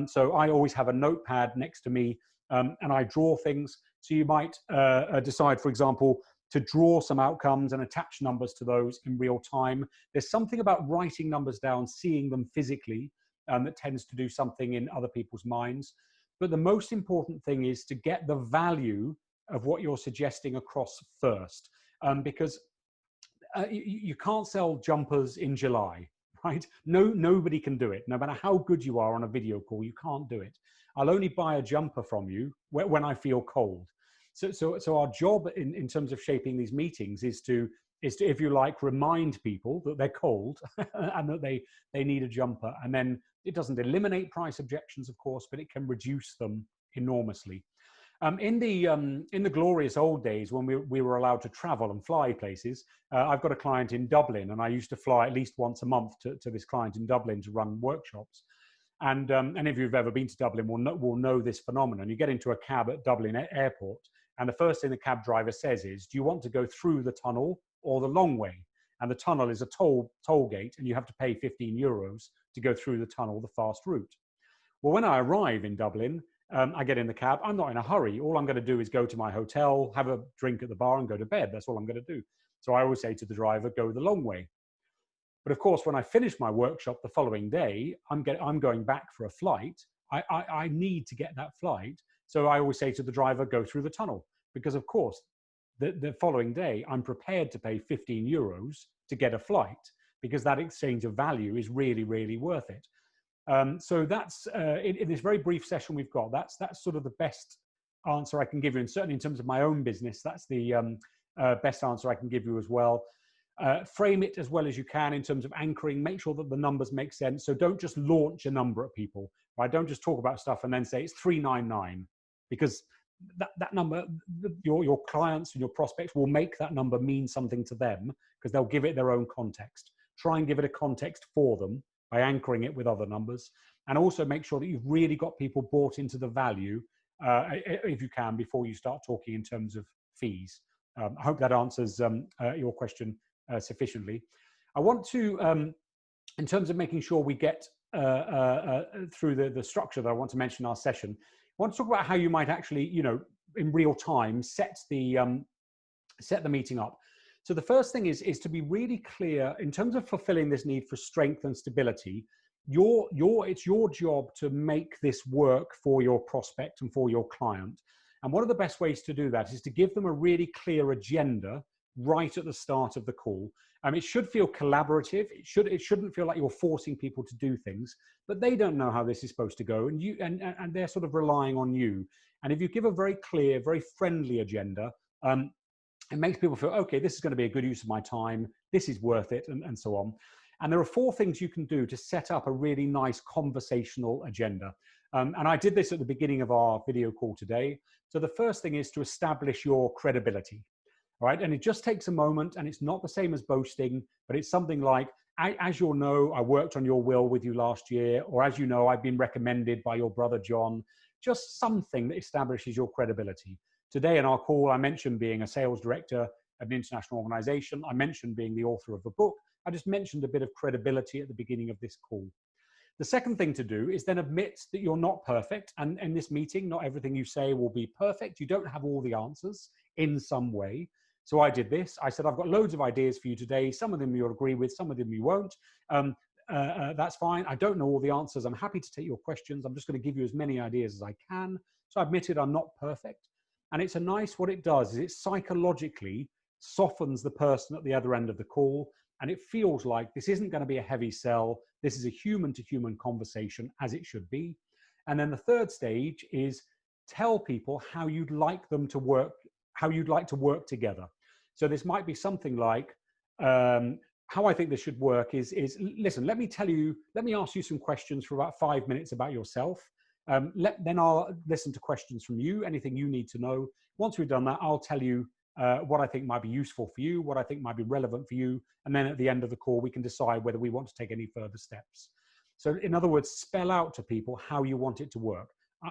So I always have a notepad next to me, and I draw things. So you might decide, for example, to draw some outcomes and attach numbers to those in real time. There's something about writing numbers down, seeing them physically, that tends to do something in other people's minds. But the most important thing is to get the value of what you're suggesting across first, because you can't sell jumpers in July, right? Nobody can do it. No matter how good you are on a video call, you can't do it. I'll only buy a jumper from you when I feel cold. So our job in terms of shaping these meetings is to, if you like, remind people that they're cold and that they need a jumper. And then it doesn't eliminate price objections, of course, but it can reduce them enormously. In the glorious old days when we were allowed to travel and fly places, I've got a client in Dublin, and I used to fly at least once a month to this client in Dublin to run workshops. And if you've ever been to Dublin will know this phenomenon. You get into a cab at Dublin Airport, and the first thing the cab driver says is, do you want to go through the tunnel or the long way? And the tunnel is a toll gate, and you have to pay €15 to go through the tunnel, the fast route. Well, when I arrive in Dublin, I get in the cab. I'm not in a hurry. All I'm going to do is go to my hotel, have a drink at the bar, and go to bed. That's all I'm going to do. So I always say to the driver, go the long way. But of course, when I finish my workshop the following day, I'm going back for a flight. I need to get that flight. So I always say to the driver, go through the tunnel. Because of course, the following day, I'm prepared to pay €15 to get a flight, because that exchange of value is really, really worth it. So that's, in this very brief session we've got, that's sort of the best answer I can give you. And certainly in terms of my own business, that's the best answer I can give you as well. Frame it as well as you can in terms of anchoring. Make sure that the numbers make sense. So don't just launch a number at people, right? Don't just talk about stuff and then say it's 399, because that number, your clients and your prospects will make that number mean something to them, because they'll give it their own context. Try and give it a context for them by anchoring it with other numbers, and also make sure that you've really got people bought into the value, if you can, before you start talking in terms of fees. I hope that answers your question sufficiently. I want to, in terms of making sure we get through the structure that I want to mention in our session, I want to talk about how you might actually, in real time, set the meeting up. So the first thing is to be really clear in terms of fulfilling this need for strength and stability. It's your job to make this work for your prospect and for your client. And one of the best ways to do that is to give them a really clear agenda right at the start of the call. It should feel collaborative. It shouldn't feel like you're forcing people to do things, but they don't know how this is supposed to go, and they're sort of relying on you. And if you give a very clear, very friendly agenda, it makes people feel, okay, this is going to be a good use of my time, this is worth it, and so on. And there are 4 things you can do to set up a really nice conversational agenda. And I did this at the beginning of our video call today. So the first thing is to establish your credibility, right? And it just takes a moment, and it's not the same as boasting, but it's something like, as you'll know, I worked on your will with you last year, or as you know, I've been recommended by your brother John. Just something that establishes your credibility. Today in our call, I mentioned being a sales director at an international organization. I mentioned being the author of a book. I just mentioned a bit of credibility at the beginning of this call. The second thing to do is then admit that you're not perfect. And in this meeting, not everything you say will be perfect. You don't have all the answers in some way. So I did this. I said, I've got loads of ideas for you today. Some of them you'll agree with, some of them you won't. That's fine. I don't know all the answers. I'm happy to take your questions. I'm just going to give you as many ideas as I can. So I admitted I'm not perfect. And it's what it does is it psychologically softens the person at the other end of the call, And it feels like this isn't going to be a heavy sell. This is a human-to-human conversation, as it should be. And then the third stage is tell people how you'd like them to work, how you'd like to work together. So this might be something like, how I think this should work is listen, let me ask you some questions for about 5 minutes about yourself. Then I'll listen to questions from you, anything you need to know. Once we've done that, I'll tell you what I think might be useful for you, what I think might be relevant for you. And then at the end of the call, we can decide whether we want to take any further steps. So in other words, spell out to people how you want it to work.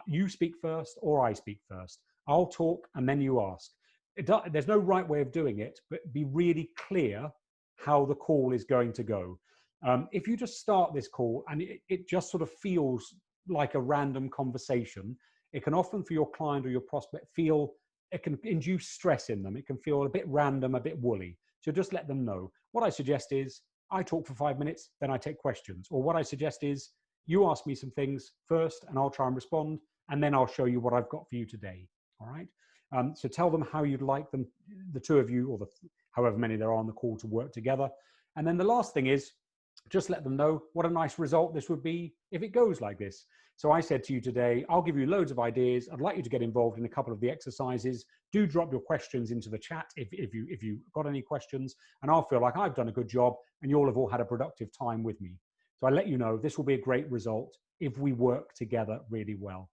You speak first or I speak first. I'll talk and then you ask. There's no right way of doing it, but be really clear how the call is going to go. If you just start this call and it just sort of feels like a random conversation, it can often for your client or your prospect it can induce stress in them. It can feel a bit random, a bit woolly. So just let them know. What I suggest is I talk for 5 minutes, then I take questions. Or what I suggest is you ask me some things first and I'll try and respond, and then I'll show you what I've got for you today. All right. So tell them how you'd like them, the two of you, or however many there are on the call, to work together. And then the last thing is just let them know what a nice result this would be if it goes like this. So I said to you today, I'll give you loads of ideas. I'd like you to get involved in a couple of the exercises. Do drop your questions into the chat if you've got any questions, and I'll feel like I've done a good job and you'll have all had a productive time with me. So I let you know this will be a great result if we work together really well.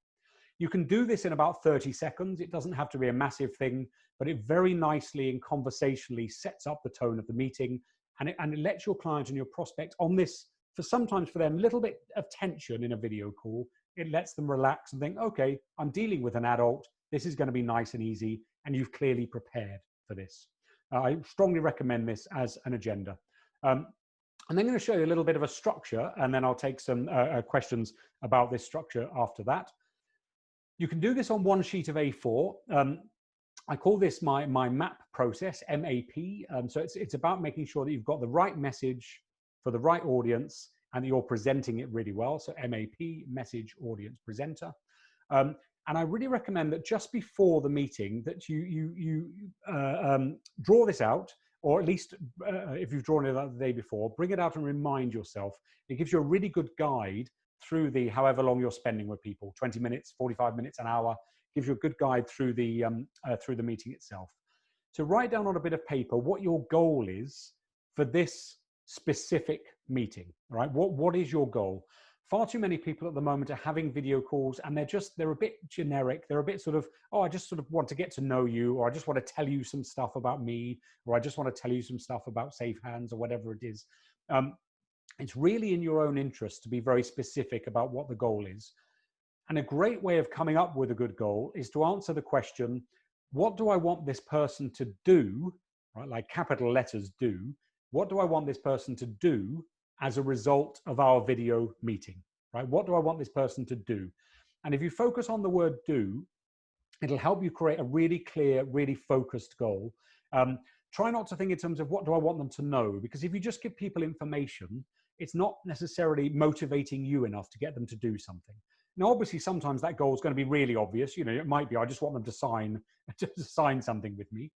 You can do this in about 30 seconds. It doesn't have to be a massive thing, but it very nicely and conversationally sets up the tone of the meeting, and it lets your client and your prospect on this, sometimes for them, a little bit of tension in a video call. It lets them relax and think, okay, I'm dealing with an adult. This is going to be nice and easy, and you've clearly prepared for this. I strongly recommend this as an agenda. And I'm going to show you a little bit of a structure, and then I'll take some questions about this structure after that. You can do this on one sheet of A4. I call this my MAP process, MAP. So it's about making sure that you've got the right message for the right audience and that you're presenting it really well. So MAP, message, audience, presenter. And I really recommend that just before the meeting that you draw this out, or at least if you've drawn it out the day before, bring it out and remind yourself. It gives you a really good guide through the however long you're spending with people, 20 minutes, 45 minutes, an hour, gives you a good guide through the meeting itself. So write down on a bit of paper what your goal is for this specific meeting, right? What is your goal? Far too many people at the moment are having video calls and they're a bit generic. They're a bit sort of, oh, I just sort of want to get to know you, or I just want to tell you some stuff about me, or I just want to tell you some stuff about SafeHands, or whatever it is. It's really in your own interest to be very specific about what the goal is. And a great way of coming up with a good goal is to answer the question, what do I want this person to do, right? Like capital letters do. What do I want this person to do as a result of our video meeting, right? What do I want this person to do? And if you focus on the word do, it'll help you create a really clear, really focused goal. Try not to think in terms of what do I want them to know, because if you just give people information, it's not necessarily motivating you enough to get them to do something. Now, obviously, sometimes that goal is going to be really obvious. You know, it might be, I just want them to sign something with me.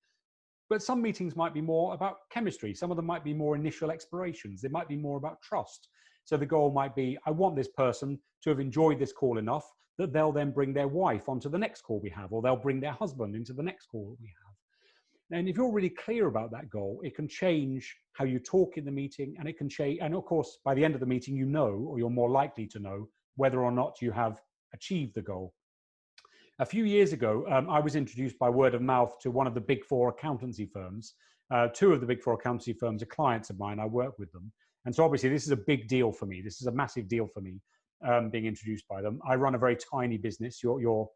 But some meetings might be more about chemistry. Some of them might be more initial explorations. They might be more about trust. So the goal might be, I want this person to have enjoyed this call enough that they'll then bring their wife onto the next call we have, or they'll bring their husband into the next call we have. And if you're really clear about that goal, it can change how you talk in the meeting, and it can change. And of course, by the end of the meeting, you know, or you're more likely to know, whether or not you have achieved the goal. A few years ago, I was introduced by word of mouth to one of the big four accountancy firms. Two of the big four accountancy firms are clients of mine. I work with them. And so obviously this is a big deal for me. This is a massive deal for me, being introduced by them. I run a very tiny business. You're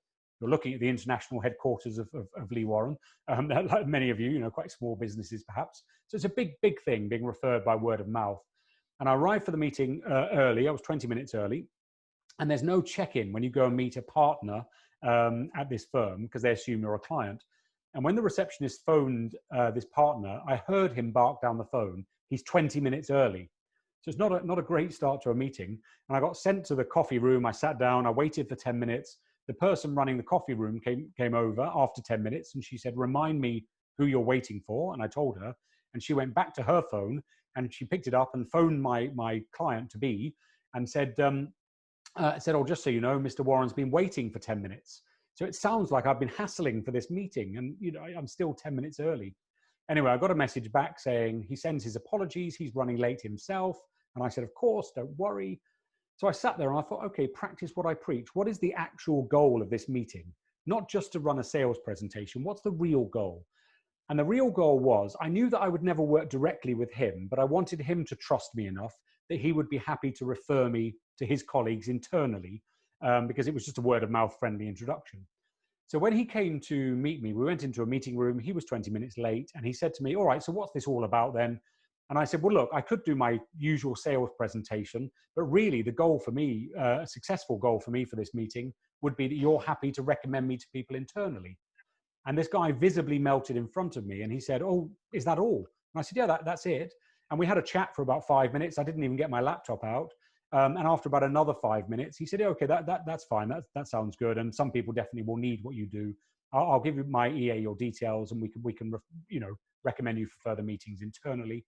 looking at the international headquarters of Lee Warren. Like many of you, you know, quite small businesses perhaps. So it's a big, big thing being referred by word of mouth. And I arrived for the meeting early. I was 20 minutes early. And there's no check-in when you go and meet a partner at this firm, because they assume you're a client. And when the receptionist phoned this partner, I heard him bark down the phone, he's 20 minutes early. So it's not a great start to a meeting. And I got sent to the coffee room. I sat down, I waited for 10 minutes. The person running the coffee room came over after 10 minutes, and she said, remind me who you're waiting for. And I told her, and she went back to her phone. And she picked it up and phoned my client to be and said, oh, just so you know, Mr. Warren's been waiting for 10 minutes. So it sounds like I've been hassling for this meeting, and I'm still 10 minutes early. Anyway, I got a message back saying he sends his apologies, he's running late himself. And I said, of course, don't worry. So I sat there and I thought, okay, practice what I preach. What is the actual goal of this meeting? Not just to run a sales presentation. What's the real goal? And the real goal was, I knew that I would never work directly with him, but I wanted him to trust me enough that he would be happy to refer me to his colleagues internally, because it was just a word of mouth friendly introduction. So when he came to meet me, we went into a meeting room. He was 20 minutes late, and he said to me, all right, so what's this all about then? And I said, well, look, I could do my usual sales presentation, but really the goal for me, a successful goal for me for this meeting would be that you're happy to recommend me to people internally. And this guy visibly melted in front of me, and he said, oh, is that all? And I said, yeah, that's it. And we had a chat for about 5 minutes. I didn't even get my laptop out. And after about another 5 minutes, he said, okay, that's fine. That sounds good. And some people definitely will need what you do. I'll give you my EA your details, and we can recommend you for further meetings internally.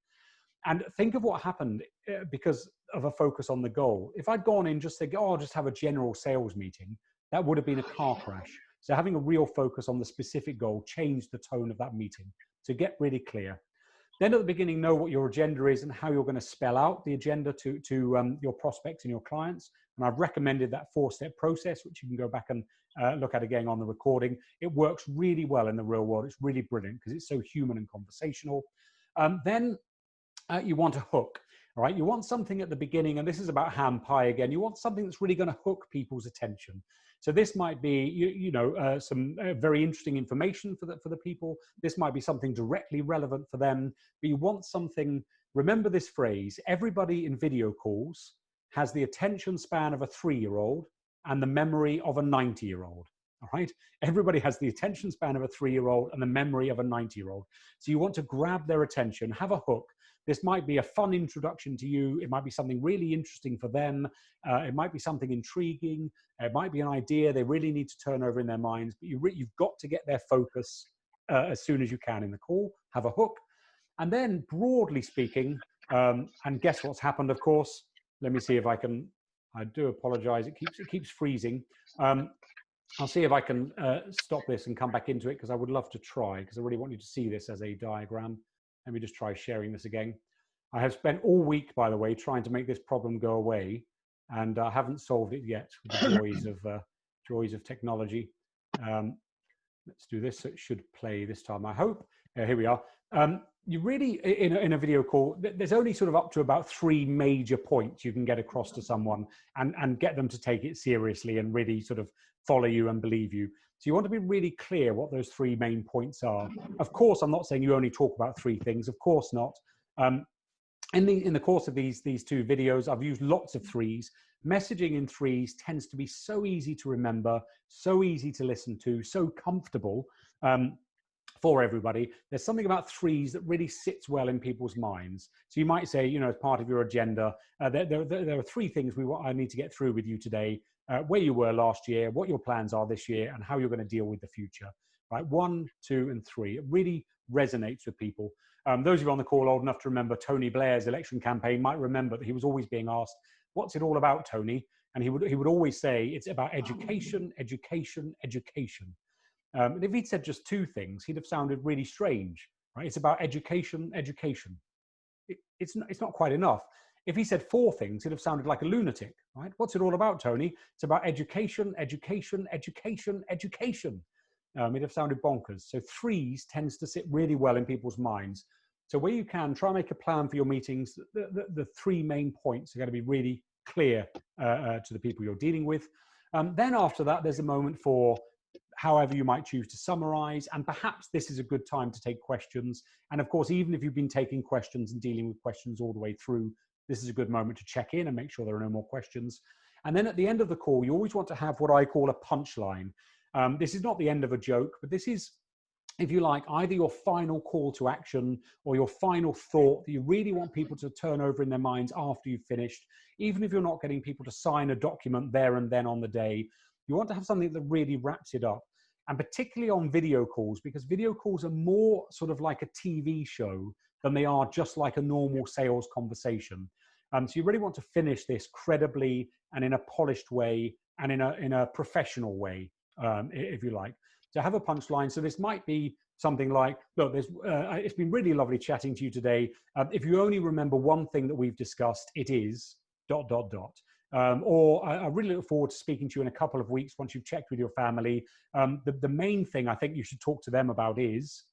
And think of what happened because of a focus on the goal. If I'd gone in just thinking, oh, I'll just have a general sales meeting, that would have been a car crash. So having a real focus on the specific goal changed the tone of that meeting. So get really clear. Then at the beginning, know what your agenda is and how you're going to spell out the agenda to your prospects and your clients. And I've recommended that 4-step process, which you can go back and look at again on the recording. It works really well in the real world. It's really brilliant because it's so human and conversational. Then you want a hook, all right? You want something at the beginning, and this is about ham pie again. You want something that's really going to hook people's attention. So this might be, some very interesting information for the people. This might be something directly relevant for them, but you want something. Remember this phrase: everybody in video calls has the attention span of a 3-year-old and the memory of a 90-year-old. All right, everybody has the attention span of a 3-year-old and the memory of a 90-year-old. So you want to grab their attention, have a hook. This might be a fun introduction to you. It might be something really interesting for them. It might be something intriguing. It might be an idea they really need to turn over in their minds, but you've got to get their focus as soon as you can in the call, have a hook. And then broadly speaking, and guess what's happened, of course. Let me see if I can, I do apologize. It keeps freezing. I'll see if I can stop this and come back into it, because I would love to try, because I really want you to see this as a diagram. Let me just try sharing this again. I have spent all week, by the way, trying to make this problem go away, and I haven't solved it yet with the joys of technology. Let's do this. So it should play this time, I hope. Here we are. You really, in a video call, there's only sort of up to about 3 major points you can get across to someone and get them to take it seriously and really sort of follow you and believe you. So you want to be really clear what those 3 main points are. Of course, I'm not saying you only talk about 3 things. Of course not. In the course of these 2 videos, I've used lots of 3s. Messaging in 3s tends to be so easy to remember, so easy to listen to, so comfortable for everybody. There's something about 3s that really sits well in people's minds. So you might say, as part of your agenda, there are 3 things I need to get through with you today. Where you were last year, what your plans are this year, and how you're going to deal with the future. Right? 1, 2, and 3. It really resonates with people. Those of you on the call old enough to remember Tony Blair's election campaign might remember that he was always being asked, "What's it all about, Tony?" And he would always say, "It's about education, education, education." And if he'd said just 2 things, he'd have sounded really strange. Right? It's about education, education. It's not quite enough. If he said 4 things, he'd have sounded like a lunatic, right? What's it all about, Tony? It's about education, education, education, education. It'd have sounded bonkers. So 3s tends to sit really well in people's minds. So where you can, try and make a plan for your meetings. The 3 main points are going to be really clear to the people you're dealing with. Then after that, there's a moment for however you might choose to summarize, and perhaps this is a good time to take questions. And of course, even if you've been taking questions and dealing with questions all the way through, this is a good moment to check in and make sure there are no more questions. And then at the end of the call, you always want to have what I call a punchline. This is not the end of a joke, but this is, if you like, either your final call to action or your final thought that you really want people to turn over in their minds after you've finished. Even if you're not getting people to sign a document there and then on the day, you want to have something that really wraps it up. And particularly on video calls, because video calls are more sort of like a TV show than they are just like a normal sales conversation. So you really want to finish this credibly and in a polished way and in a professional way, if you like. To have a punchline. So this might be something like, look, it's been really lovely chatting to you today. If you only remember one thing that we've discussed, it is ... Or I really look forward to speaking to you in a couple of weeks once you've checked with your family. The main thing I think you should talk to them about is ...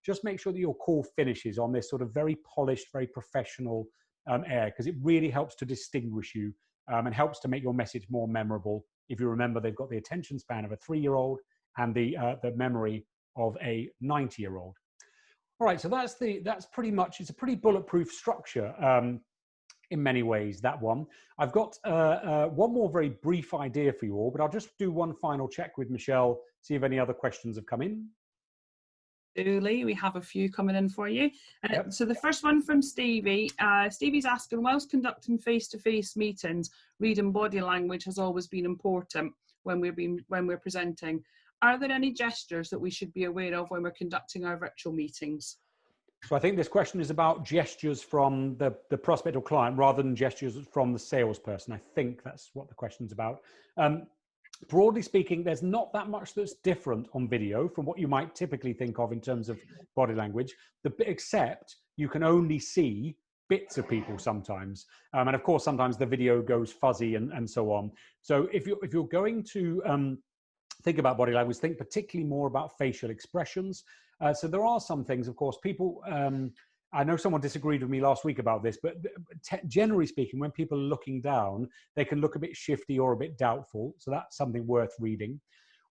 Just make sure that your call finishes on this sort of very polished, very professional air, because it really helps to distinguish you and helps to make your message more memorable. If you remember, they've got the attention span of a 3-year-old and the memory of a 90-year-old. All right, so that's pretty much, it's a pretty bulletproof structure in many ways, that one. I've got one more very brief idea for you all, but I'll just do one final check with Michelle, see if any other questions have come in. Lee, we have a few coming in for you. Yep. So the first one from Stevie. Stevie's asking, whilst conducting face-to-face meetings, reading body language has always been important when we're presenting. Are there any gestures that we should be aware of when we're conducting our virtual meetings? So I think this question is about gestures from the prospect or client rather than gestures from the salesperson. I think that's what the question's about. Broadly speaking, there's not that much that's different on video from what you might typically think of in terms of body language, except you can only see bits of people sometimes. And of course, sometimes the video goes fuzzy and so on. So if you're going to think about body language, think particularly more about facial expressions. So there are some things, of course, people, I know someone disagreed with me last week about this, but generally speaking, when people are looking down, they can look a bit shifty or a bit doubtful. So that's something worth reading.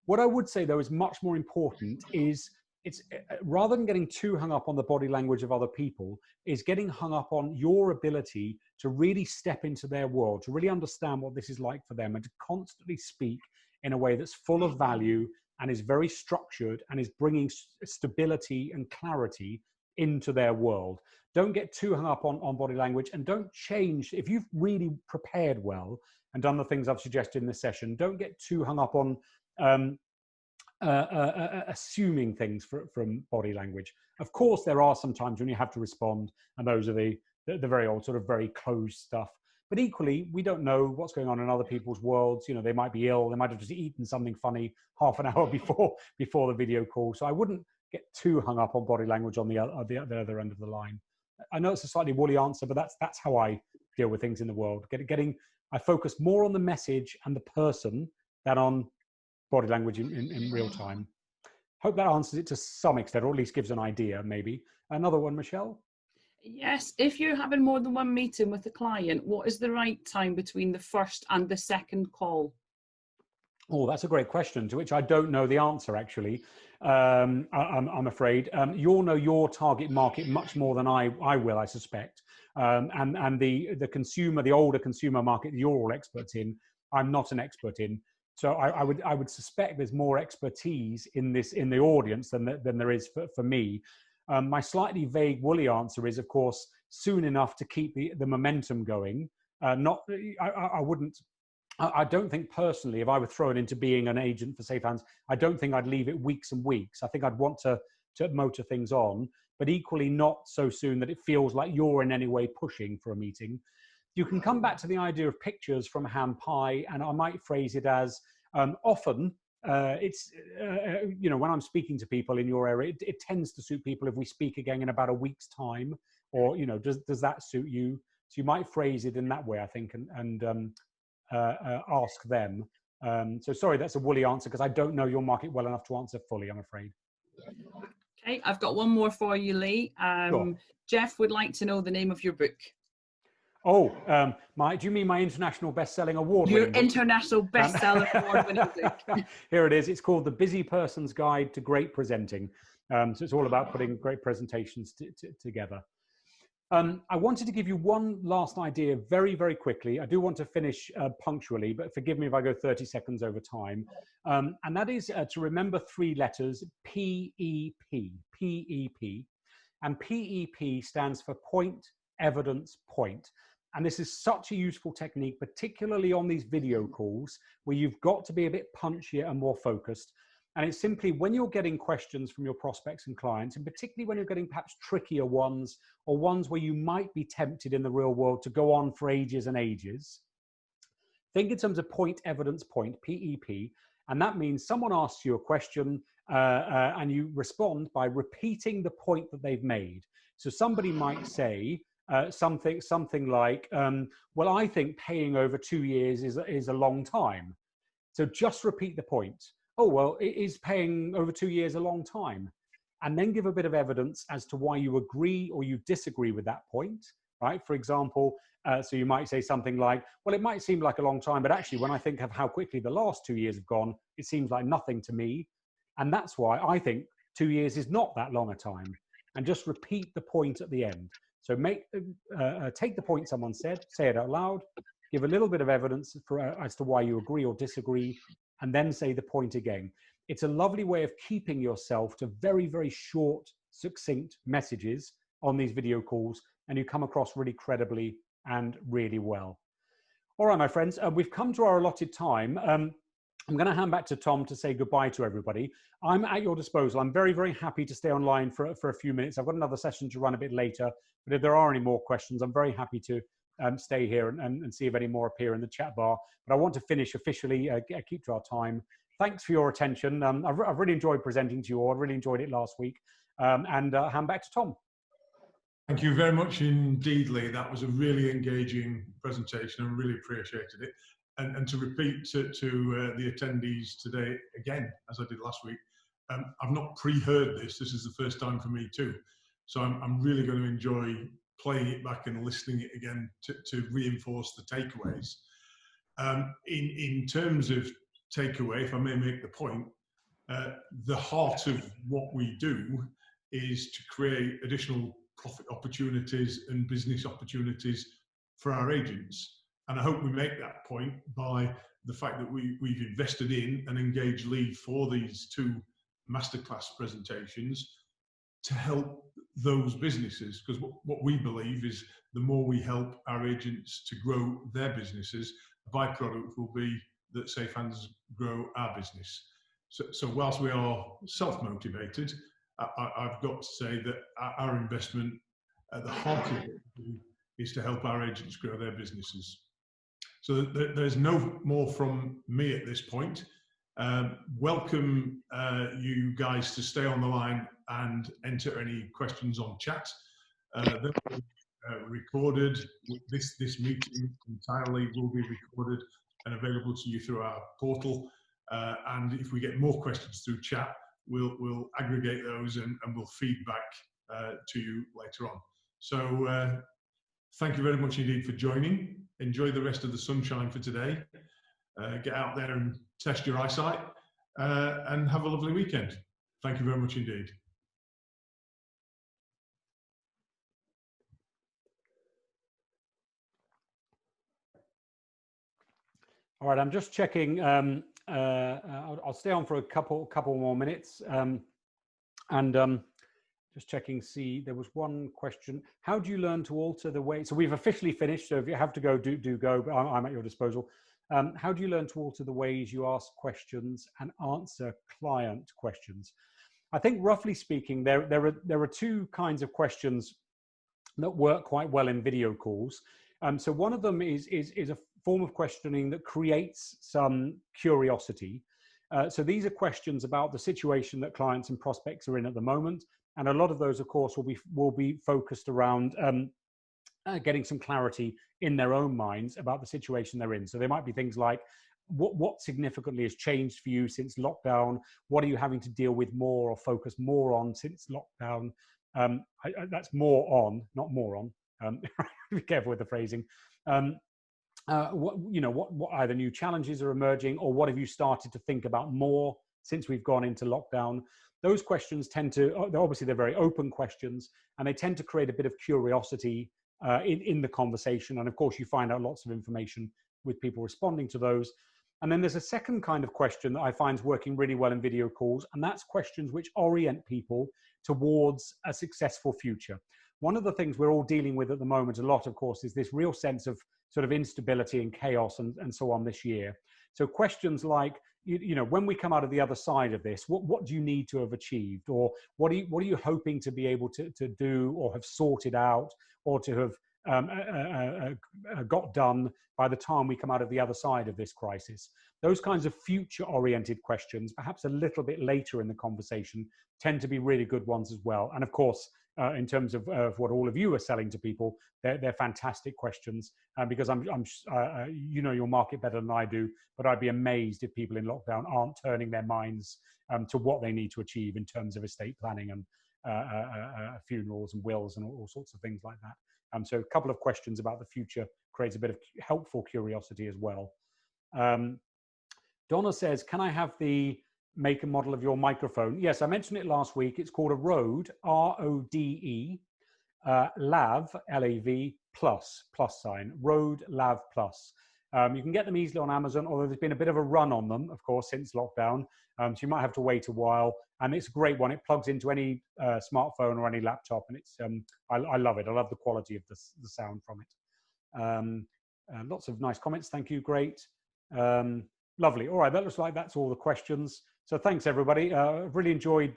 What I would say, though, is much more important is it's rather than getting too hung up on the body language of other people, is getting hung up on your ability to really step into their world, to really understand what this is like for them, and to constantly speak in a way that's full of value and is very structured and is bringing stability and clarity into their world. Don't get too hung up on body language, and don't change. If you've really prepared well and done the things I've suggested in this session, don't get too hung up on assuming things from body language. Of course, there are some times when you have to respond, and those are the very old sort of very closed stuff. But equally, we don't know what's going on in other people's worlds. You know, they might be ill. They might have just eaten something funny half an hour before the video call. So I wouldn't get too hung up on body language on the other end of the line. I know it's a slightly woolly answer, but that's how I deal with things in the world. I focus more on the message and the person than on body language in real time. Hope that answers it to some extent, or at least gives an idea, maybe. Another one, Michelle? Yes, if you're having more than one meeting with a client, what is the right time between the first and the second call? Oh, that's a great question, to which I don't know the answer, actually. I'm afraid. You'll know your target market much more than I will, I suspect. And the consumer, the older consumer market that you're all experts in, I'm not an expert in. So I would suspect there's more expertise in the audience than there is for me. My slightly vague, woolly answer is, of course, soon enough to keep the momentum going. I don't think personally, if I were thrown into being an agent for SafeHands, I don't think I'd leave it weeks and weeks. I think I'd want to motor things on, but equally not so soon that it feels like you're in any way pushing for a meeting. You can come back to the idea of pictures from ham pie, and I might phrase it as often. When I'm speaking to people in your area, it tends to suit people if we speak again in about a week's time, or does that suit you? So you might phrase it in that way, I think, and ask them. So sorry, that's a woolly answer because I don't know your market well enough to answer fully, I'm afraid. Okay, I've got one more for you, Lee. Sure. Jeff would like to know the name of your book. Oh, do you mean my international best-selling award? Your international bestseller award-winning book. Here it is. It's called The Busy Person's Guide to Great Presenting. So it's all about putting great presentations together. I wanted to give you one last idea very, very quickly. I do want to finish punctually, but forgive me if I go 30 seconds over time. And that is to remember 3 letters, PEP, P-E-P. And PEP stands for point, evidence, point. And this is such a useful technique, particularly on these video calls where you've got to be a bit punchier and more focused. And it's simply when you're getting questions from your prospects and clients, and particularly when you're getting perhaps trickier ones or ones where you might be tempted in the real world to go on for ages and ages, think in terms of point, evidence, point, PEP. And that means someone asks you a question and you respond by repeating the point that they've made. So somebody might say something like, well, I think paying over 2 years is a long time. So just repeat the point. Oh, well, is paying over 2 years a long time? And then give a bit of evidence as to why you agree or you disagree with that point, right? For example, so you might say something like, well, it might seem like a long time, but actually when I think of how quickly the last 2 years have gone, it seems like nothing to me. And that's why I think 2 years is not that long a time. And just repeat the point at the end. So take the point someone said, say it out loud, give a little bit of evidence as to why you agree or disagree, and then say the point again. It's a lovely way of keeping yourself to very, very short, succinct messages on these video calls, and you come across really credibly and really well. All right, my friends, we've come to our allotted time. I'm going to hand back to Tom to say goodbye to everybody. I'm at your disposal. I'm very, very happy to stay online for a few minutes. I've got another session to run a bit later, but if there are any more questions, I'm very happy to stay here and see if any more appear in the chat bar. But I want to finish officially, keep to our time. Thanks for your attention. I've really enjoyed presenting to you all. I really enjoyed it last week. And hand back to Tom. Thank you very much indeed, Lee. That was a really engaging presentation. I really appreciated it. And to repeat to the attendees today, again, as I did last week, I've not pre-heard this. This is the first time for me too. So I'm really going to enjoy playing it back and listening it again to reinforce the takeaways. In terms of takeaway, if I may make the point, the heart of what we do is to create additional profit opportunities and business opportunities for our agents. And I hope we make that point by the fact that we've invested in and engaged Lee for these 2 masterclass presentations to help those businesses. Because what we believe is the more we help our agents to grow their businesses, the byproduct will be that SafeHands grow our business. So whilst we are self-motivated, I've got to say that our investment at the heart of it is to help our agents grow their businesses. So there's no more from me at this point. Welcome you guys to stay on the line and enter any questions on chat. Recorded. This meeting entirely will be recorded and available to you through our portal. And if we get more questions through chat, we'll aggregate those and we'll feed back to you later on. So thank you very much indeed for joining. Enjoy the rest of the sunshine for today. Get out there and test your eyesight and have a lovely weekend. Thank you very much indeed. All right, I'm just checking. I'll stay on for a couple more minutes. Just checking, see, there was one question. How do you learn to alter the way? So we've officially finished, so if you have to go, do go, but I'm at your disposal. How do you learn to alter the ways you ask questions and answer client questions? I think roughly speaking, there are 2 kinds of questions that work quite well in video calls. So one of them is a form of questioning that creates some curiosity. So these are questions about the situation that clients and prospects are in at the moment. And a lot of those, of course, will be focused around getting some clarity in their own minds about the situation they're in. So they might be things like, what significantly has changed for you since lockdown? What are you having to deal with more or focus more on since lockdown? That's more on, not more on. Be careful with the phrasing. What either new challenges are emerging, or what have you started to think about more since we've gone into lockdown? Those questions tend to, obviously they're very open questions, and they tend to create a bit of curiosity in the conversation. And of course, you find out lots of information with people responding to those. And then there's a second kind of question that I find is working really well in video calls, and that's questions which orient people towards a successful future. One of the things we're all dealing with at the moment a lot, of course, is this real sense of sort of instability and chaos and so on this year. So questions like, you know, when we come out of the other side of this, what do you need to have achieved, or what are you hoping to be able to do, or have sorted out, or to have got done by the time we come out of the other side of this crisis? Those kinds of future-oriented questions, perhaps a little bit later in the conversation, tend to be really good ones as well. And of course, in terms of what all of you are selling to people, they're fantastic questions, because you know your market better than I do, but I'd be amazed if people in lockdown aren't turning their minds to what they need to achieve in terms of estate planning and funerals and wills and all sorts of things like that. So a couple of questions about the future creates a bit of helpful curiosity as well. Donna says, can I have the make and model of your microphone? Yes, I mentioned it last week. It's called a Rode, R-O-D-E, Lav, L-A-V, plus sign, Rode Lav Plus. You can get them easily on Amazon, although there's been a bit of a run on them, of course, since lockdown. So you might have to wait a while. And it's a great one. It plugs into any smartphone or any laptop. And it's I love it. I love the quality of the sound from it. Lots of nice comments. Thank you. Great. Lovely. All right. That looks like that's all the questions. So thanks, everybody. I've really enjoyed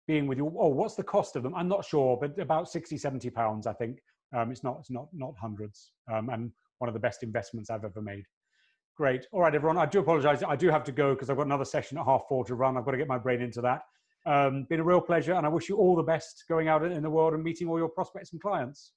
being with you. Oh, what's the cost of them? I'm not sure, but about 60, 70 pounds, I think. It's not hundreds. And one of the best investments I've ever made. Great. All right, everyone. I do apologize. I do have to go because I've got another session at 4:30 to run. I've got to get my brain into that. Been a real pleasure, and I wish you all the best going out in the world and meeting all your prospects and clients.